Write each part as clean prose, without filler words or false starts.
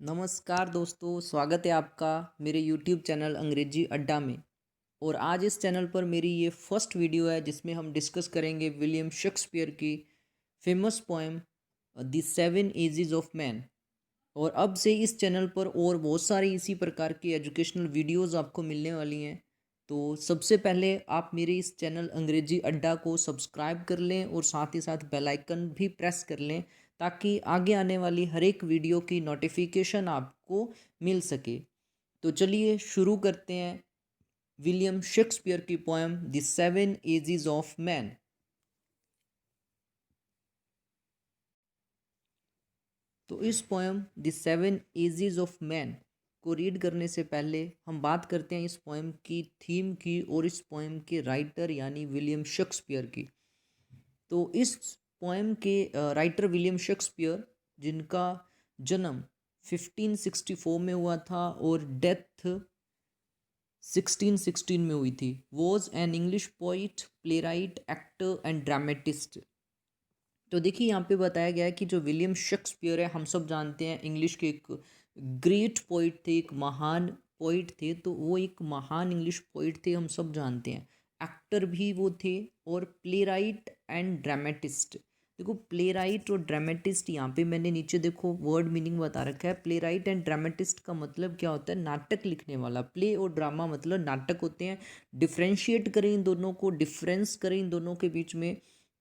नमस्कार दोस्तों, स्वागत है आपका मेरे YouTube चैनल अंग्रेजी अड्डा में। और आज इस चैनल पर मेरी ये फर्स्ट वीडियो है जिसमें हम डिस्कस करेंगे विलियम शेक्सपियर की famous poem the seven ages of man. और अब से इस चैनल पर और बहुत सारी इसी प्रकार की एजुकेशनल वीडियोस आपको मिलने वाली हैं। तो सबसे पहले आप मेरे इस चैनल अंग्रेजी अड्डा को सब्सक्राइब कर लें और साथ ही साथ बेल आइकन भी प्रेस कर लें ताकि आगे आने वाली हर एक वीडियो की नोटिफिकेशन आपको मिल सके। तो चलिए शुरू करते हैं विलियम शेक्सपियर की poem the seven ages of man. तो इस poem the seven ages of man को रीड करने से पहले हम बात करते हैं इस पोएम की थीम की और इस पोएम के राइटर यानी विलियम शेक्सपियर की। तो इस पोएम के राइटर विलियम शेक्सपियर, जिनका जन्म 1564 में हुआ था और डेथ 1616 में हुई थी, was an English poet, play right, actor and dramatist. तो देखिए यहाँ पे बताया गया है कि जो विलियम शेक्सपियर है, हम सब जानते हैं इंग्लिश के एक ग्रेट पोइट थे, एक महान पोइट थे। तो वो एक महान इंग्लिश पोइट थे, हम सब जानते हैं। एक्टर भी वो थे और प्ले राइट एंड ड्रामेटिस्ट। देखो प्ले राइट और ड्रामेटिस्ट, यहाँ पे मैंने नीचे देखो वर्ड मीनिंग बता रखा है। प्ले राइट एंड ड्रामेटिस्ट का मतलब क्या होता है? नाटक लिखने वाला। प्ले और ड्रामा मतलब नाटक होते हैं। डिफ्रेंशिएट करें इन दोनों को, डिफरेंस करें इन दोनों के बीच में।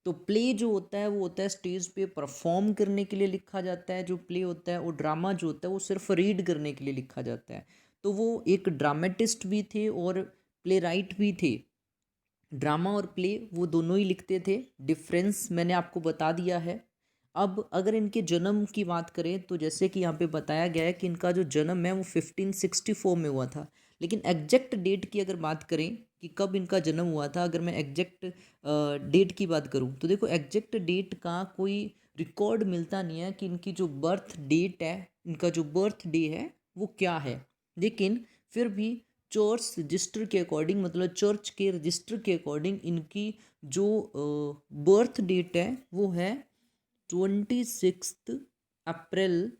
तो प्ले जो होता है वो होता है स्टेज पे परफॉर्म करने के लिए लिखा जाता है जो प्ले होता है, और ड्रामा जो होता है वो सिर्फ रीड करने के लिए लिखा जाता है। तो वो एक ड्रामेटिस्ट भी थे और प्ले राइट भी थे। ड्रामा और प्ले वो दोनों ही लिखते थे। डिफरेंस मैंने आपको बता दिया है। अब अगर इनके जन्म की बात करें तो जैसे कि यहाँ पे बताया गया है कि इनका जो जन्म है वो 1564 में हुआ था। लेकिन एग्जैक्ट डेट की अगर बात करें कि कब इनका जन्म हुआ था, अगर मैं एग्जैक्ट डेट की बात करूं तो देखो एग्जैक्ट डेट का कोई रिकॉर्ड मिलता नहीं है कि इनकी जो बर्थ डेट है, इनका जो बर्थ डे है वो क्या है। लेकिन फिर भी चर्च रजिस्टर के अकॉर्डिंग, मतलब चर्च के रजिस्टर के अकॉर्डिंग इनकी जो बर्थ डेट है वो है 26 अप्रैल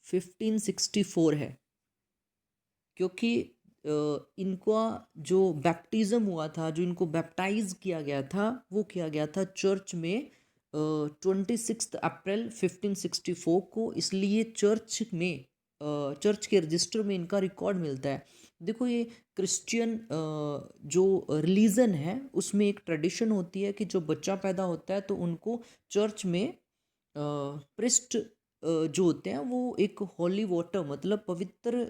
1564 है। क्योंकि इनका जो बैप्टिज़्म हुआ था, जो इनको बैप्टाइज किया गया था, वो किया गया था चर्च में 26 अप्रैल 1564 को। इसलिए चर्च में चर्च के रजिस्टर में इनका रिकॉर्ड मिलता है। देखो ये क्रिश्चियन जो रिलीजन है उसमें एक ट्रेडिशन होती है कि जो बच्चा पैदा होता है तो उनको चर्च में प्रिस्ट जो होते हैं वो एक हॉली वाटर, मतलब पवित्र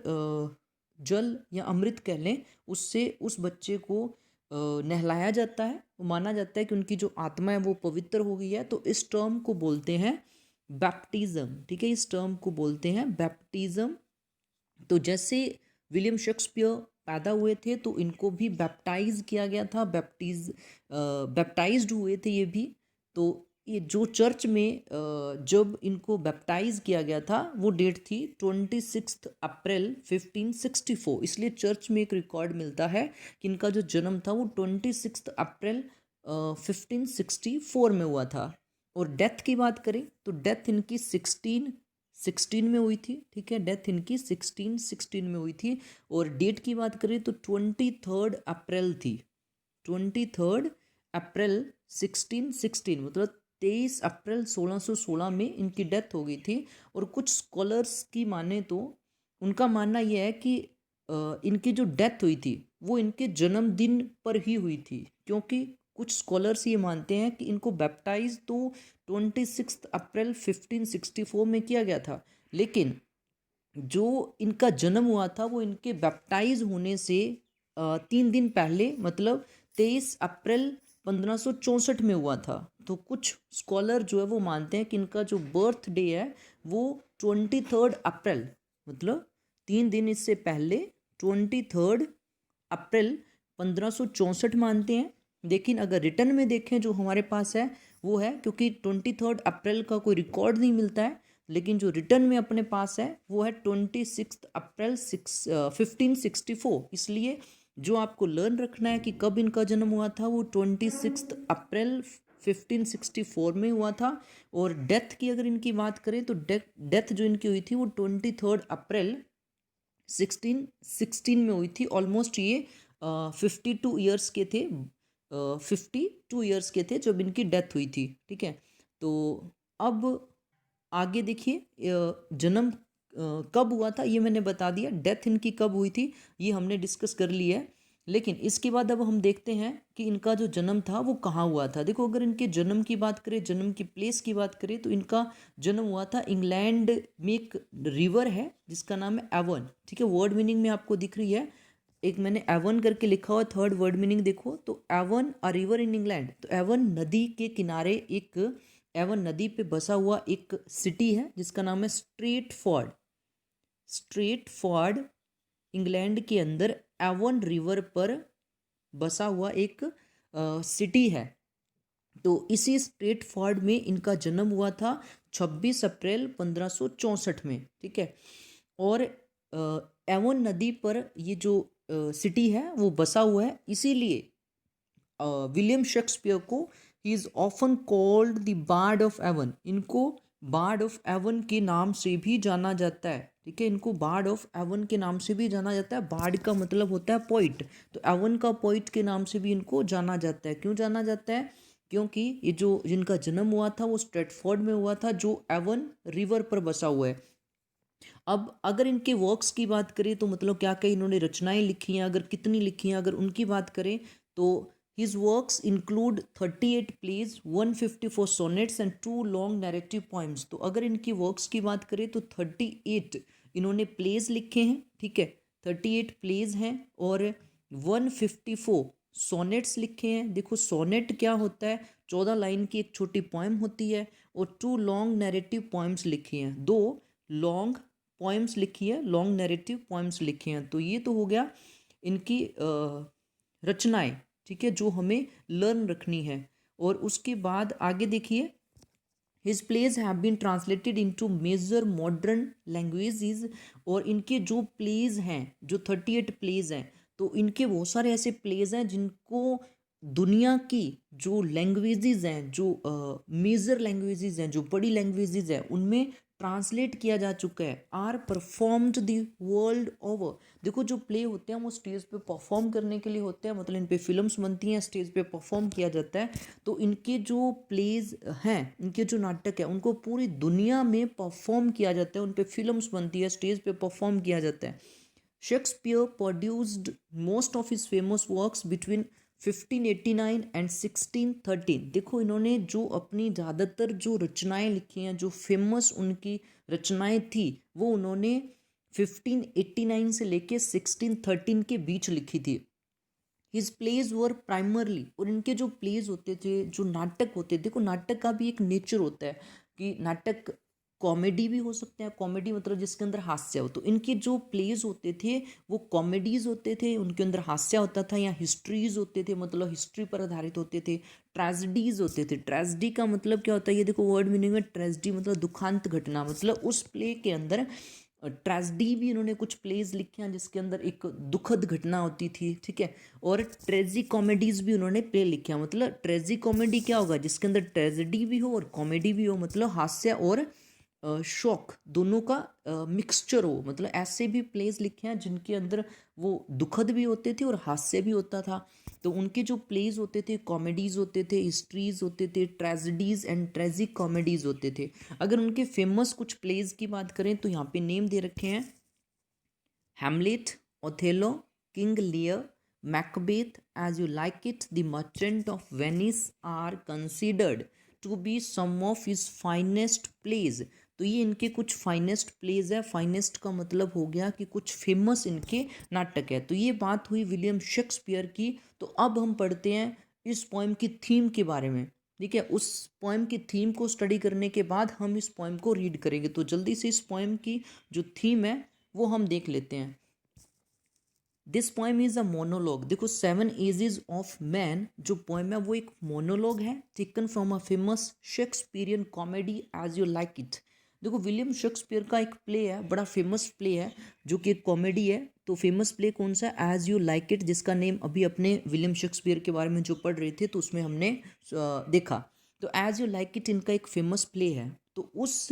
जल या अमृत कह लें, उससे उस बच्चे को नहलाया जाता है। वो माना जाता है कि उनकी जो आत्मा है वो पवित्र हो गई है। तो इस टर्म को बोलते हैं बैप्टिज्म। ठीक है, इस टर्म को बोलते हैं बैप्टिज्म। तो जैसे विलियम शेक्सपियर पैदा हुए थे तो इनको भी बैप्टाइज किया गया था, बैप्टाइज्ड हुए थे ये भी। तो ये जो चर्च में जब इनको बैप्टाइज किया गया था वो डेट थी 26 अप्रैल 1564। इसलिए चर्च में एक रिकॉर्ड मिलता है कि इनका जो जन्म था वो 26 अप्रैल 1564 में हुआ था। और डेथ की बात करें तो डेथ इनकी 1616 में हुई थी। ठीक है, डेथ इनकी 1616 में हुई थी। और डेट की बात करें तो 23 अप्रैल थी। 23 अप्रैल 1616 मतलब 23 अप्रैल 1616 में इनकी डेथ हो गई थी। और कुछ स्कॉलर्स की माने तो उनका मानना यह है कि इनकी जो डेथ हुई थी वो इनके जन्मदिन पर ही हुई थी। क्योंकि कुछ स्कॉलर्स ये मानते हैं कि इनको बैप्टाइज तो 26 अप्रैल 1564 में किया गया था, लेकिन जो इनका जन्म हुआ था वो इनके बैप्टाइज होने से 3 दिन पहले, मतलब 23 अप्रैल 1564 में हुआ था। तो कुछ स्कॉलर जो है वो मानते हैं कि इनका जो बर्थ डे है वो 23 अप्रैल, मतलब 3 दिन इससे पहले 23 अप्रैल 1564 मानते हैं। लेकिन अगर रिटर्न में देखें जो हमारे पास है वो है, क्योंकि 23 अप्रैल का कोई रिकॉर्ड नहीं मिलता है, लेकिन जो रिटर्न में अपने पास है वो है 26 अप्रैल 1564। इसलिए जो आपको लर्न रखना है कि कब इनका जन्म हुआ था वो 26 अप्रैल 1564 में हुआ था। और डेथ की अगर इनकी बात करें तो डेथ जो इनकी हुई थी वो 23 अप्रैल 1616 में हुई थी। ऑलमोस्ट ये 52 ईयर्स के थे, 52 ईयर्स के थे जब इनकी डेथ हुई थी। ठीक है, तो अब आगे देखिए, जन्म कब हुआ था ये मैंने बता दिया, डेथ इनकी कब हुई थी ये हमने डिस्कस कर लिया है। लेकिन इसके बाद अब हम देखते हैं कि इनका जो जन्म था वो कहाँ हुआ था। देखो, अगर इनके जन्म की बात करें, जन्म की प्लेस की बात करें, तो इनका जन्म हुआ था इंग्लैंड में। एक रिवर है जिसका नाम है एवन। ठीक है, वर्ड मीनिंग में आपको दिख रही है, एक मैंने एवन करके लिखा हुआ, थर्ड वर्ड मीनिंग देखो तो Avon a river in England. तो एवन नदी के किनारे एक, एवन नदी पे बसा हुआ एक सिटी है जिसका नाम है स्ट्रेटफोर्ड। स्ट्रेटफोर्ड इंग्लैंड के अंदर एवन रिवर पर बसा हुआ एक सिटी है। तो इसी स्ट्रेटफोर्ड में इनका जन्म हुआ था 26 अप्रैल 1564 में। ठीक है, और एवन नदी पर ये जो सिटी है वो बसा हुआ है, इसीलिए विलियम शेक्सपियर को he is often called the bard of Avon. इनको बार्ड ऑफ एवन के नाम से भी जाना जाता है। ठीक है, इनको बार्ड ऑफ एवन के नाम से भी जाना जाता है। बार्ड का मतलब होता है पोइट, तो एवन का पोइट के नाम से भी इनको जाना जाता है। क्यों जाना जाता है? क्योंकि ये जो जिनका जन्म हुआ था वो स्ट्रेटफोर्ड में हुआ था, जो एवन रिवर पर बसा हुआ है। अब अगर इनके वर्क्स की बात करें तो मतलब क्या क्या इन्होंने रचनाएं लिखी हैं, अगर कितनी लिखी हैं, अगर उनकी बात करें तो his works include 38 plays, 154 sonnets and 2 long narrative poems. तो अगर इनकी वर्क्स की बात करें तो 38 इन्होंने प्लेज लिखे हैं। ठीक है, 38 प्लेज हैं और 154 सोनेट्स लिखे हैं। देखो सोनेट क्या होता है, 14 लाइन की एक छोटी पोइम होती है। और 2 लॉन्ग नैरेटिव पोइम्स लिखी हैं, 2 लॉन्ग पोएम्स लिखी है, लॉन्ग नैरेटिव पोएम्स लिखे हैं। तो ये तो हो गया इनकी रचनाएं। ठीक है, जो हमें लर्न रखनी है। और उसके बाद आगे देखिए, his plays have been translated into major modern languages. और इनके जो प्लेज हैं, जो 38 प्लेज हैं, तो इनके बहुत सारे ऐसे प्लेज हैं जिनको दुनिया की जो लैंग्वेजेस हैं, जो मेजर लैंग्वेजेस हैं, जो बड़ी लैंग्वेजेस हैं, उनमें ट्रांसलेट किया जा चुका है, are performed the world over. देखो, जो प्ले होते हैं वो स्टेज पे परफॉर्म करने के लिए होते हैं, मतलब इन पे फिल्म्स बनती हैं, स्टेज पे परफॉर्म किया जाता है। तो इनके जो प्लेज हैं, इनके जो नाटक है, उनको पूरी दुनिया में परफॉर्म किया जाता है, उन पे फिल्म्स बनती है, स्टेज पे परफॉर्म किया जाता है। Shakespeare produced most of his famous works between 1589 and 1613। देखो, इन्होंने जो अपनी ज़्यादातर जो रचनाएं लिखी हैं, जो फेमस उनकी रचनाएं थी, वो उन्होंने 1589 से लेके 1613 के बीच लिखी थी। हिज प्लेज वर प्राइमरली, और इनके जो प्लेज होते थे, जो नाटक होते थे, देखो नाटक का भी एक नेचर होता है कि नाटक कॉमेडी भी हो सकते हैं। कॉमेडी मतलब जिसके अंदर हास्य हो। तो इनके जो प्लेज होते थे वो कॉमेडीज होते थे, उनके अंदर हास्य होता था, या हिस्ट्रीज होते थे, मतलब हिस्ट्री पर आधारित होते थे। ट्रेजिडीज होते थे। ट्रेजिडी का मतलब क्या होता है, ये देखो वर्ड मीनिंग में, ट्रेजिडी मतलब दुखांत घटना। मतलब उस प्ले के अंदर ट्रेजिडी भी इन्होंने कुछ प्लेज लिखे हैं जिसके अंदर एक दुखद घटना होती थी। ठीक है, और ट्रेजी कॉमेडीज भी उन्होंने प्ले लिखे हैं। मतलब ट्रेजी कॉमेडी क्या होगा, जिसके अंदर ट्रेजिडी भी हो और कॉमेडी भी हो, मतलब हास्य और शौक दोनों का मिक्सचर हो। मतलब ऐसे भी प्लेज लिखे हैं जिनके अंदर वो दुखद भी होते थे और हास्य भी होता था। तो उनके जो प्लेज होते थे, कॉमेडीज होते थे, हिस्ट्रीज होते थे, ट्रेजिडीज एंड ट्रेजिक कॉमेडीज होते थे। अगर उनके फेमस कुछ प्लेज की बात करें तो यहाँ पे नेम दे रखे हैं, Hamlet, Othello, King Lear, Macbeth, as you like it, the merchant of Venice are considered to be some of his finest plays. तो ये इनके कुछ फाइनेस्ट प्लेज है। फाइनेस्ट का मतलब हो गया कि कुछ फेमस इनके नाटक है। तो ये बात हुई विलियम शेक्सपियर की। तो अब हम पढ़ते हैं इस पोएम की थीम के बारे में। ठीक है, उस पोएम की थीम को स्टडी करने के बाद हम इस पोएम को रीड करेंगे। तो जल्दी से इस पोएम की जो थीम है वो हम देख लेते हैं। This poem is a monologue. देखो, 7 एजेस ऑफ मैन जो पोएम है वो एक मोनोलॉग है, taken from a famous Shakespearean comedy as you like it. देखो, विलियम शेक्सपियर का एक प्ले है, बड़ा फेमस प्ले है, जो कि एक कॉमेडी है। तो फेमस प्ले कौन सा है? एज यू लाइक इट, जिसका नेम अभी अपने विलियम शेक्सपियर के बारे में जो पढ़ रहे थे तो उसमें हमने देखा। तो एज यू लाइक इट इनका एक फेमस प्ले है, तो उस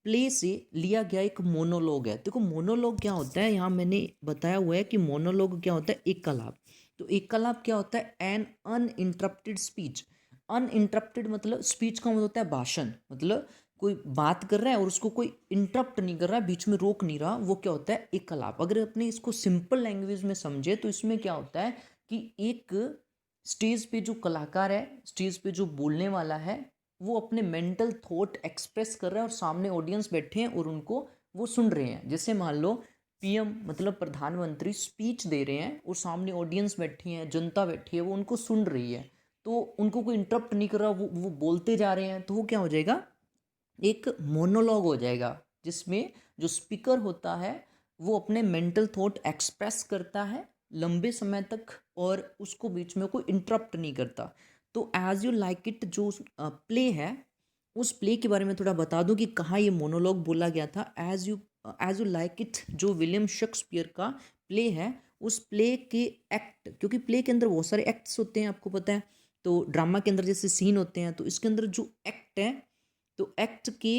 प्ले से लिया गया एक मोनोलॉग है। देखो मोनोलॉग क्या होता है, यहाँ मैंने बताया हुआ है कि मोनोलॉग क्या होता है, एकलाप। तो एकलाप क्या होता है, एन अनइंटरप्टेड स्पीच। अनइंटरप्टेड मतलब स्पीच का मतलब होता है भाषण, मतलब कोई बात कर रहा है और उसको कोई इंटरप्ट नहीं कर रहा है, बीच में रोक नहीं रहा, वो क्या होता है, एकलाप। अगर अपने इसको सिंपल लैंग्वेज में समझे तो इसमें क्या होता है कि एक स्टेज पे जो कलाकार है, स्टेज पे जो बोलने वाला है, वो अपने मेंटल थॉट एक्सप्रेस कर रहा है और सामने ऑडियंस बैठे हैं और उनको वो सुन रहे हैं। जैसे मान लो पीएम मतलब प्रधानमंत्री स्पीच दे रहे हैं और सामने ऑडियंस बैठी है, जनता बैठी है, वो उनको सुन रही है, तो उनको कोई इंटरप्ट नहीं कर रहा, वो बोलते जा रहे हैं, तो वो क्या हो जाएगा, एक मोनोलॉग हो जाएगा, जिसमें जो स्पीकर होता है वो अपने मेंटल थॉट एक्सप्रेस करता है लंबे समय तक और उसको बीच में कोई इंटरप्ट नहीं करता। तो एज यू लाइक इट जो प्ले है, उस प्ले के बारे में थोड़ा बता दूं कि कहाँ ये मोनोलॉग बोला गया था। एज यू लाइक इट जो विलियम शेक्सपियर का प्ले है, उस प्ले के एक्ट, क्योंकि प्ले के अंदर बहुत सारे एक्ट्स होते हैं आपको पता है, तो ड्रामा के अंदर जैसे सीन होते हैं, तो इसके अंदर जो एक्ट है, तो एक्ट के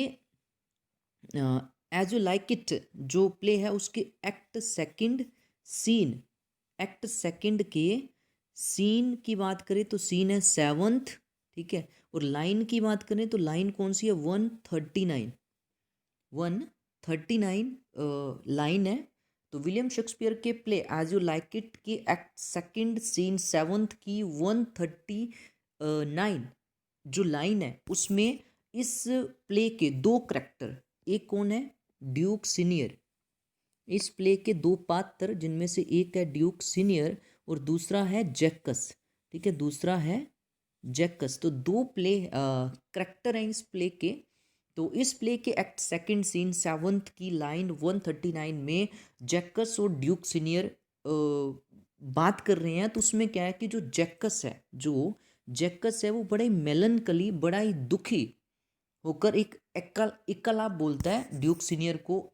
एज यू लाइक इट जो प्ले है उसके act second scene, act second के सीन की बात करें तो सीन है सेवंथ, ठीक है। और लाइन की बात करें तो लाइन कौन सी है, 139, 139 लाइन है। तो विलियम शेक्सपियर के play as you like it की एक्ट सेकंड सीन सेवंथ की 139 जो लाइन है, उसमें इस प्ले के दो करेक्टर, एक कौन है, ड्यूक सीनियर। इस प्ले के दो पात्र जिनमें से एक है ड्यूक सीनियर और दूसरा है जैकस, ठीक है, दूसरा है जैकस। तो दो प्ले करेक्टर हैं इस प्ले के। तो इस प्ले के एक्ट सेकंड सीन सेवंथ की लाइन 139 में जैकस और ड्यूक सीनियर बात कर रहे हैं। तो उसमें क्या है कि जो जैकस है वो बड़े मेलनकली, बड़ा ही दुखी होकर एक इक्कलाप बोलता है ड्यूक सीनियर को।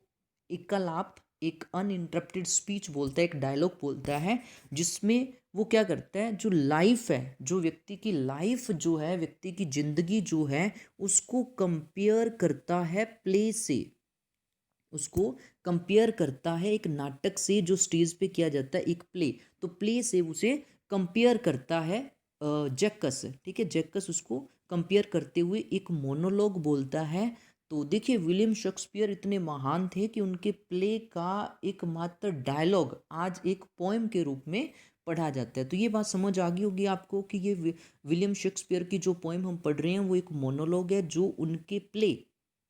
इक्कलाप एक अनइंटरप्टेड स्पीच बोलता है, एक डायलॉग बोलता है, जिसमें वो क्या करता है, जो लाइफ है, जो व्यक्ति की लाइफ जो है, व्यक्ति की जिंदगी जो है, उसको कंपेयर करता है प्ले से, उसको कंपेयर करता है एक नाटक से जो स्टेज पे किया जाता है, एक प्ले। तो प्ले से उसे कंपेयर करता है जैकस, ठीक है, जैकस उसको कंपेयर करते हुए एक मोनोलॉग बोलता है। तो देखिए विलियम शेक्सपियर इतने महान थे कि उनके प्ले का एकमात्र डायलॉग आज एक पोएम के रूप में पढ़ा जाता है। तो ये बात समझ आ गई होगी आपको कि ये विलियम शेक्सपियर की जो पोएम हम पढ़ रहे हैं वो एक मोनोलॉग है, जो उनके प्ले,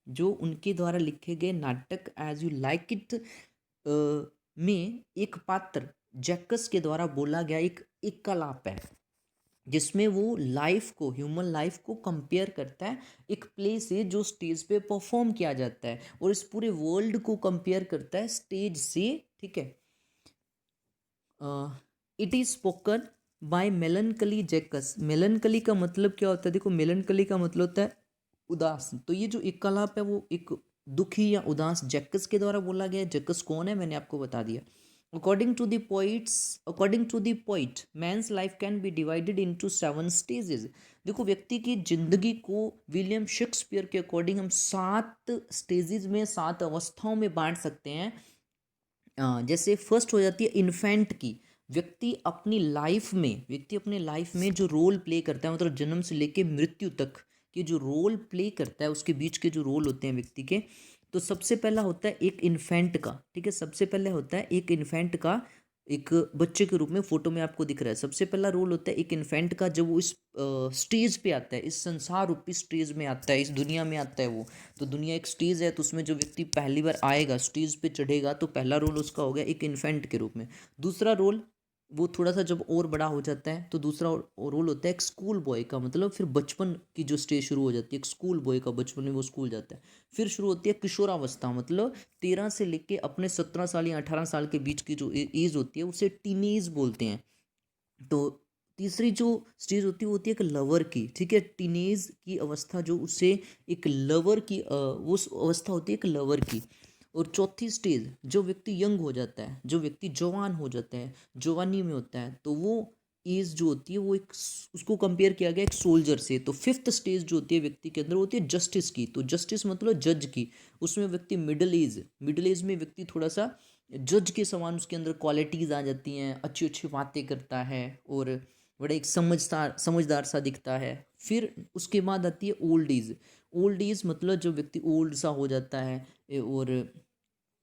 जो उनके द्वारा लिखे गए नाटक एज यू लाइक इट में एक पात्र जैकस के द्वारा बोला गया एक कलाप है, जिसमें वो लाइफ को, ह्यूमन लाइफ को कंपेयर करता है एक प्ले से जो स्टेज पे परफॉर्म किया जाता है, और इस पूरे वर्ल्ड को कंपेयर करता है स्टेज से, ठीक है। It is spoken by मेलनकली Jacques. मेलनकली का मतलब क्या होता है, देखो मेलनकली का मतलब होता है उदास। तो ये जो इक्कलाप है वो एक दुखी या उदास जैकस के द्वारा बोला गया है। जैकस कौन है मैंने आपको बता दिया। According to the poet man's life can be divided into 7 stages. देखो व्यक्ति की जिंदगी को विलियम शेक्सपियर के अकॉर्डिंग हम 7 स्टेजेस में, 7 अवस्थाओं में बांट सकते हैं। जैसे फर्स्ट हो जाती है इन्फेंट की। व्यक्ति अपनी लाइफ में जो रोल प्ले करता है, मतलब जन्म से लेके मृत्यु तक के जो रोल प्ले करता है, उसके बीच के जो रोल होते हैं व्यक्ति के। तो सबसे पहला होता है एक इन्फेंट का, ठीक है, सबसे पहले होता है एक इन्फेंट का, एक बच्चे के रूप में फोटो में आपको दिख रहा है। सबसे पहला रोल होता है एक इन्फेंट का, जब वो इस स्टेज पे आता है, इस संसार रूपी स्टेज में आता है, इस दुनिया में आता है वो। तो दुनिया एक स्टेज है, तो उसमें जो व्यक्ति पहली बार आएगा, स्टेज पे चढ़ेगा, तो पहला रोल उसका हो गया एक इन्फेंट के रूप में। दूसरा रोल, वो थोड़ा सा जब और बड़ा हो जाता है, तो दूसरा रोल होता है एक स्कूल बॉय का, मतलब फिर बचपन की जो स्टेज शुरू हो जाती है, एक स्कूल बॉय का, बचपन में वो स्कूल जाता है। फिर शुरू होती है किशोरावस्था, मतलब 13 से लेके अपने 17 साल या 18 साल के बीच की जो एज होती है उसे टीनेज बोलते हैं। तो तीसरी जो स्टेज होती है वो होती है एक लवर की, ठीक है, टीनेज की अवस्था जो उसे एक लवर की वो अवस्था होती है एक लवर की। और चौथी स्टेज, जो व्यक्ति यंग हो जाता है, जो व्यक्ति जवान हो जाता है, जवानी में होता है, तो वो एज जो होती है वो एक, उसको कंपेयर किया गया एक सोल्जर से। तो फिफ्थ स्टेज जो होती है व्यक्ति के अंदर होती है जस्टिस की। तो जस्टिस मतलब जज की। उसमें व्यक्ति मिडिल एज में व्यक्ति थोड़ा सा जज के समान उसके अंदर क्वालिटीज आ जाती हैं, अच्छी अच्छी बातें करता है और बड़ा एक समझदार सा दिखता है। फिर उसके बाद आती है ओल्ड एज। ओल्ड एज मतलब जो व्यक्ति ओल्ड सा हो जाता है और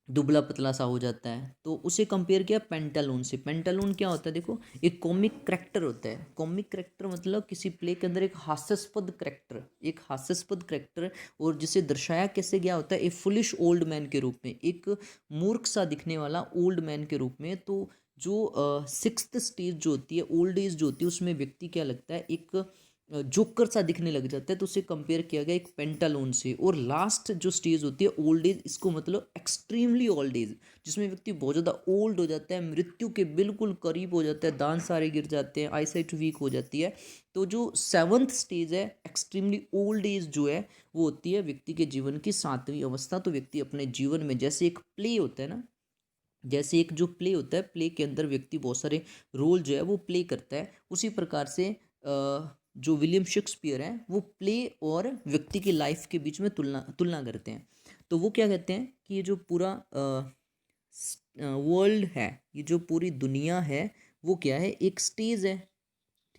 दुबला पतला सा हो जाता है, तो उसे कंपेयर किया पेंटालून से। पेंटालून क्या होता है, देखो एक कॉमिक करेक्टर होता है। कॉमिक करेक्टर मतलब किसी प्ले के अंदर एक हास्यास्पद करेक्टर, और जिसे दर्शाया कैसे गया होता है ए फुलिश ओल्ड मैन के रूप में, एक मूर्ख सा दिखने वाला ओल्ड मैन के रूप में। तो जो सिक्स्थ स्टेज जो होती है, ओल्ड एज जो होती है, उसमें व्यक्ति क्या लगता है, एक जोकर सा दिखने लग जाता है। तो उसे कंपेयर किया गया एक पेंटालोन से। और लास्ट जो स्टेज होती है ओल्ड एज, इसको मतलब एक्सट्रीमली ओल्ड एज, जिसमें व्यक्ति बहुत ज़्यादा ओल्ड हो जाता है, मृत्यु के बिल्कुल करीब हो जाता है, दांत सारे गिर जाते हैं, आईसाइट वीक हो जाती है। तो जो सेवन्थ स्टेज है एक्सट्रीमली ओल्ड एज जो है, वो होती है व्यक्ति के जीवन की सातवीं अवस्था। तो व्यक्ति अपने जीवन में जैसे एक प्ले होता है ना, जैसे एक जो प्ले होता है, प्ले के अंदर व्यक्ति बहुत सारे रोल जो है वो प्ले करता है, उसी प्रकार से जो विलियम शेक्सपियर हैं वो प्ले और व्यक्ति की लाइफ के बीच में तुलना तुलना करते हैं। तो वो क्या कहते हैं कि ये जो पूरा वर्ल्ड है, ये जो पूरी दुनिया है, वो क्या है, एक स्टेज है।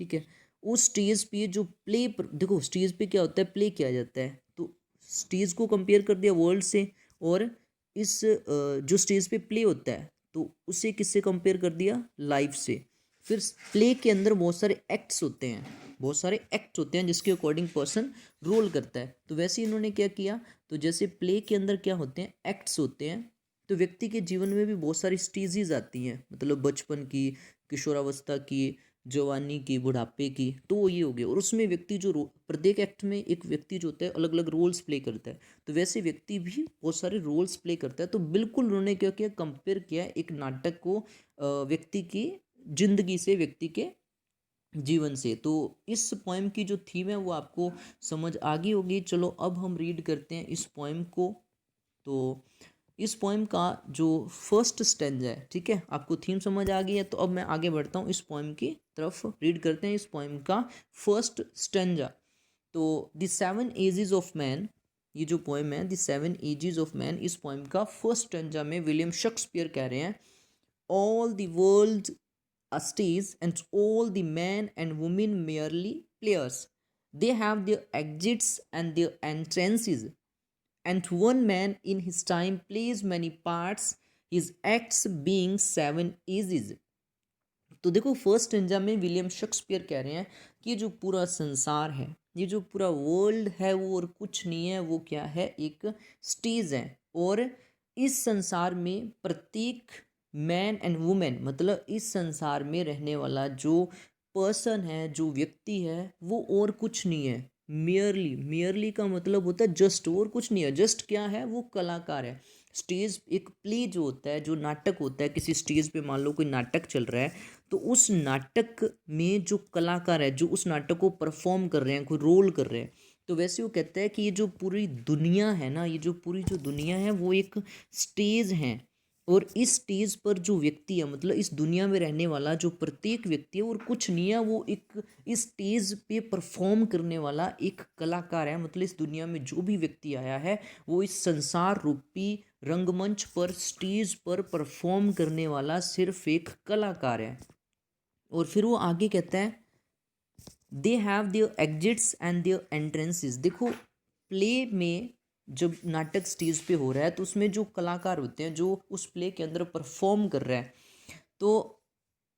ठीक है, उस स्टेज पे जो प्ले पर, देखो स्टेज पे क्या होता है, प्ले किया जाता है। तो स्टेज को कंपेयर कर दिया वर्ल्ड से, और इस जो स्टेज पे प्ले होता है तो उसे किससे कंपेयर कर दिया, लाइव से। फिर प्ले के अंदर बहुत सारे एक्ट्स होते हैं, जिसके अकॉर्डिंग पर्सन रोल करता है। तो वैसे ही इन्होंने क्या किया, तो जैसे प्ले के अंदर क्या होते हैं, एक्ट्स होते हैं, तो व्यक्ति के जीवन में भी बहुत सारी स्टेजेस आती हैं, मतलब बचपन की, किशोरावस्था की, जवानी की, बुढ़ापे की। तो वो ये हो गया, और उसमें व्यक्ति जो प्रत्येक एक्ट में एक व्यक्ति जो होता है अलग अलग रोल्स प्ले करता है। तो वैसे व्यक्ति भी बहुत सारे रोल्स प्ले करता है। तो बिल्कुल उन्होंने क्या किया, कंपेयर किया एक नाटक को व्यक्ति की जिंदगी से, व्यक्ति के जीवन से। तो इस पोएम की जो थीम है वो आपको समझ आ गई होगी। चलो अब हम रीड करते हैं इस पोएम को। तो इस पोएम का जो फर्स्ट स्टेंजा है, ठीक है, आपको थीम समझ आ गई है, तो अब मैं आगे बढ़ता हूँ इस पोएम की तरफ। रीड करते हैं इस पोएम का फर्स्ट स्टेंजा। तो the seven ages of man, ये जो पोएम है the seven ages of man, इस पोएम का फर्स्ट स्टेंजा में विलियम शेक्सपियर कह रहे हैं, all the world a stage and all the men and women merely players. They have their exits and their entrances, and one man in his time plays many parts, his acts being seven ages. तो देखो first stanza में William Shakespeare कह रहे हैं कि ये जो पूरा संसार है, ये जो पूरा वर्ल्ड है, वो और कुछ नहीं है, वो क्या है, एक स्टेज है। और इस संसार में प्रत्येक मैन एंड वुमेन, मतलब इस संसार में रहने वाला जो पर्सन है, जो व्यक्ति है, वो और कुछ नहीं है। मियरली का मतलब होता है जस्ट, और कुछ नहीं है। जस्ट क्या है, वो कलाकार है। स्टेज एक प्ले जो होता है, जो नाटक होता है, किसी स्टेज पे मान लो कोई नाटक चल रहा है, तो उस नाटक में जो कलाकार है, जो उस नाटक को परफॉर्म कर रहे हैं, कोई रोल कर रहे हैं, तो वैसे वो कहता है कि ये जो पूरी दुनिया है ना, ये जो पूरी जो दुनिया है वो एक स्टेज है। और इस स्टेज पर जो व्यक्ति है, मतलब इस दुनिया में रहने वाला जो प्रत्येक व्यक्ति है, और कुछ नहीं है, वो एक इस स्टेज पे परफॉर्म करने वाला एक कलाकार है। मतलब इस दुनिया में जो भी व्यक्ति आया है, वो इस संसार रूपी रंगमंच पर, स्टेज पर परफॉर्म करने वाला सिर्फ एक कलाकार है। और फिर वो आगे कहता है, they have their exits and their entrances. देखो प्ले में जब नाटक स्टेज पे हो रहा है, तो उसमें जो कलाकार होते हैं, जो उस प्ले के अंदर परफॉर्म कर रहा है, तो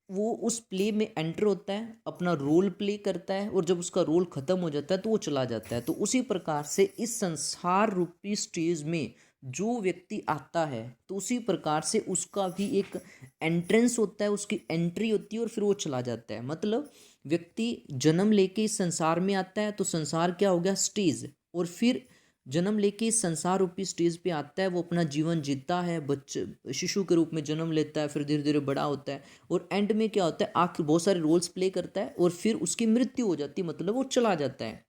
वो उस प्ले में एंटर होता है, अपना रोल प्ले करता है, और जब उसका रोल खत्म हो जाता है तो वो चला जाता है। तो उसी प्रकार से इस संसार रूपी स्टेज में जो व्यक्ति आता है, तो उसी प्रकार से उसका भी एक एंट्रेंस होता है, उसकी एंट्री होती है, और फिर वो चला जाता है। मतलब व्यक्ति जन्म लेके इस संसार में आता है, तो संसार क्या हो गया, स्टेज। और फिर जन्म लेके इस संसार रूपी स्टेज पे आता है, वो अपना जीवन जीता है, बच्चे शिशु के रूप में जन्म लेता है, फिर धीरे धीरे बड़ा होता है, और एंड में क्या होता है, आखिर बहुत सारे रोल्स प्ले करता है, और फिर उसकी मृत्यु हो जाती है, मतलब वो चला जाता है।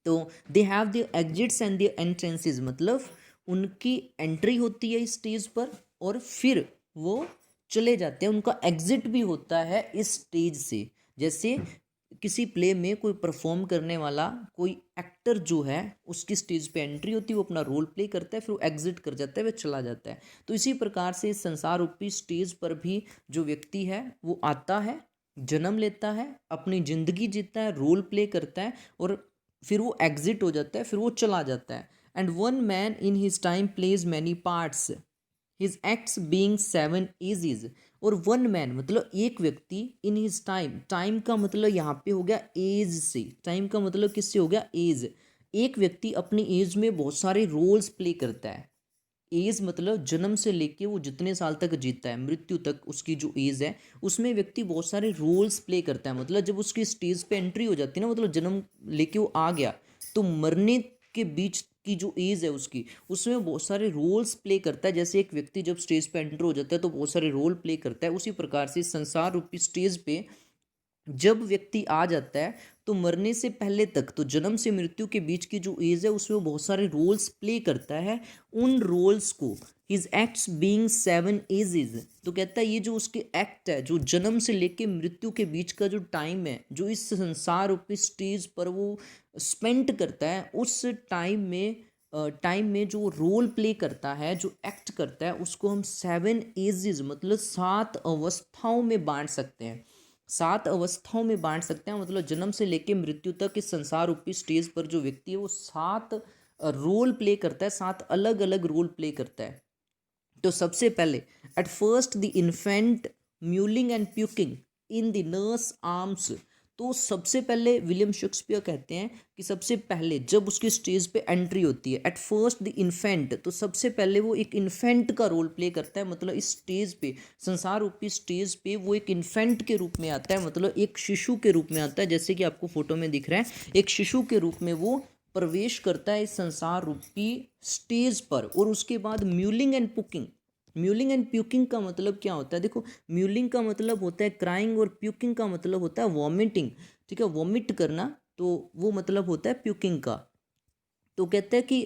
तो they have the exits and the entrances, मतलब उनकी एंट्री होती है इस स्टेज पर, और फिर वो चले जाते हैं, उनका एग्जिट भी होता है इस स्टेज से। जैसे किसी प्ले में कोई परफॉर्म करने वाला कोई एक्टर जो है उसकी स्टेज पे एंट्री होती है, वो अपना रोल प्ले करता है, फिर वो एग्जिट कर जाता है, वह चला जाता है। तो इसी प्रकार से इस संसार रूपी स्टेज पर भी जो व्यक्ति है वो आता है, जन्म लेता है, अपनी जिंदगी जीता है, रोल प्ले करता है और फिर वो एग्जिट हो जाता है, फिर वो चला जाता है। And one man in his time plays many parts, his acts being seven ages. और वन मैन मतलब एक व्यक्ति, इन हिज टाइम, टाइम का मतलब यहाँ पे हो गया एज से, टाइम का मतलब किससे हो गया, एज। एक व्यक्ति अपनी एज में बहुत सारे रोल्स प्ले करता है। एज मतलब जन्म से लेके वो जितने साल तक जीता है, मृत्यु तक उसकी जो एज है, उसमें व्यक्ति बहुत सारे रोल्स प्ले करता है। मतलब जब उसकी स्टेज पे एंट्री हो जाती है ना, मतलब जन्म लेके वो आ गया, तो मरने के बीच की जो एज है उसकी, उसमें बहुत सारे रोल्स प्ले करता है। जैसे एक व्यक्ति जब स्टेज पे एंटर हो जाता है तो बहुत सारे रोल प्ले करता है, उसी प्रकार से संसार रूपी स्टेज पे जब व्यक्ति आ जाता है तो मरने से पहले तक, तो जन्म से मृत्यु के बीच की जो एज है उसमें वो बहुत सारे रोल्स प्ले करता है। उन रोल्स को his acts being seven ages, तो कहता है ये जो उसके एक्ट है, जो जन्म से लेके मृत्यु के बीच का जो टाइम है, जो इस संसार रूपी स्टेज पर वो स्पेंड करता है, उस टाइम में जो रोल प्ले करता है, जो एक्ट करता है, उसको हम सेवन एजेस मतलब 7 अवस्थाओं में बांट सकते हैं। 7 अवस्थाओं में बांट सकते हैं, मतलब जन्म से लेकर मृत्यु तक इस संसार रूपी स्टेज पर जो व्यक्ति है वो 7 रोल प्ले करता है, 7 अलग अलग रोल प्ले करता है। तो सबसे पहले, at first the infant mewling and puking in the nurse arms. तो सबसे पहले विलियम शेक्सपियर कहते हैं कि सबसे पहले जब उसकी स्टेज पे एंट्री होती है, एट फर्स्ट द इन्फेंट, तो सबसे पहले वो एक इन्फेंट का रोल प्ले करता है। मतलब इस स्टेज पे, संसार रूपी स्टेज पे वो एक इन्फेंट के रूप में आता है, मतलब एक शिशु के रूप में आता है। जैसे कि आपको फोटो में दिख रहा है, एक शिशु के रूप में वो प्रवेश करता है इस संसार रूपी स्टेज पर। और उसके बाद mewling and puking, mewling and puking का मतलब क्या होता है, देखो म्यूलिंग का मतलब होता है क्राइंग और प्यूकिंग का मतलब होता है वॉमिटिंग। ठीक है, वॉमिट करना, तो वो मतलब होता है प्यूकिंग का। तो कहते हैं कि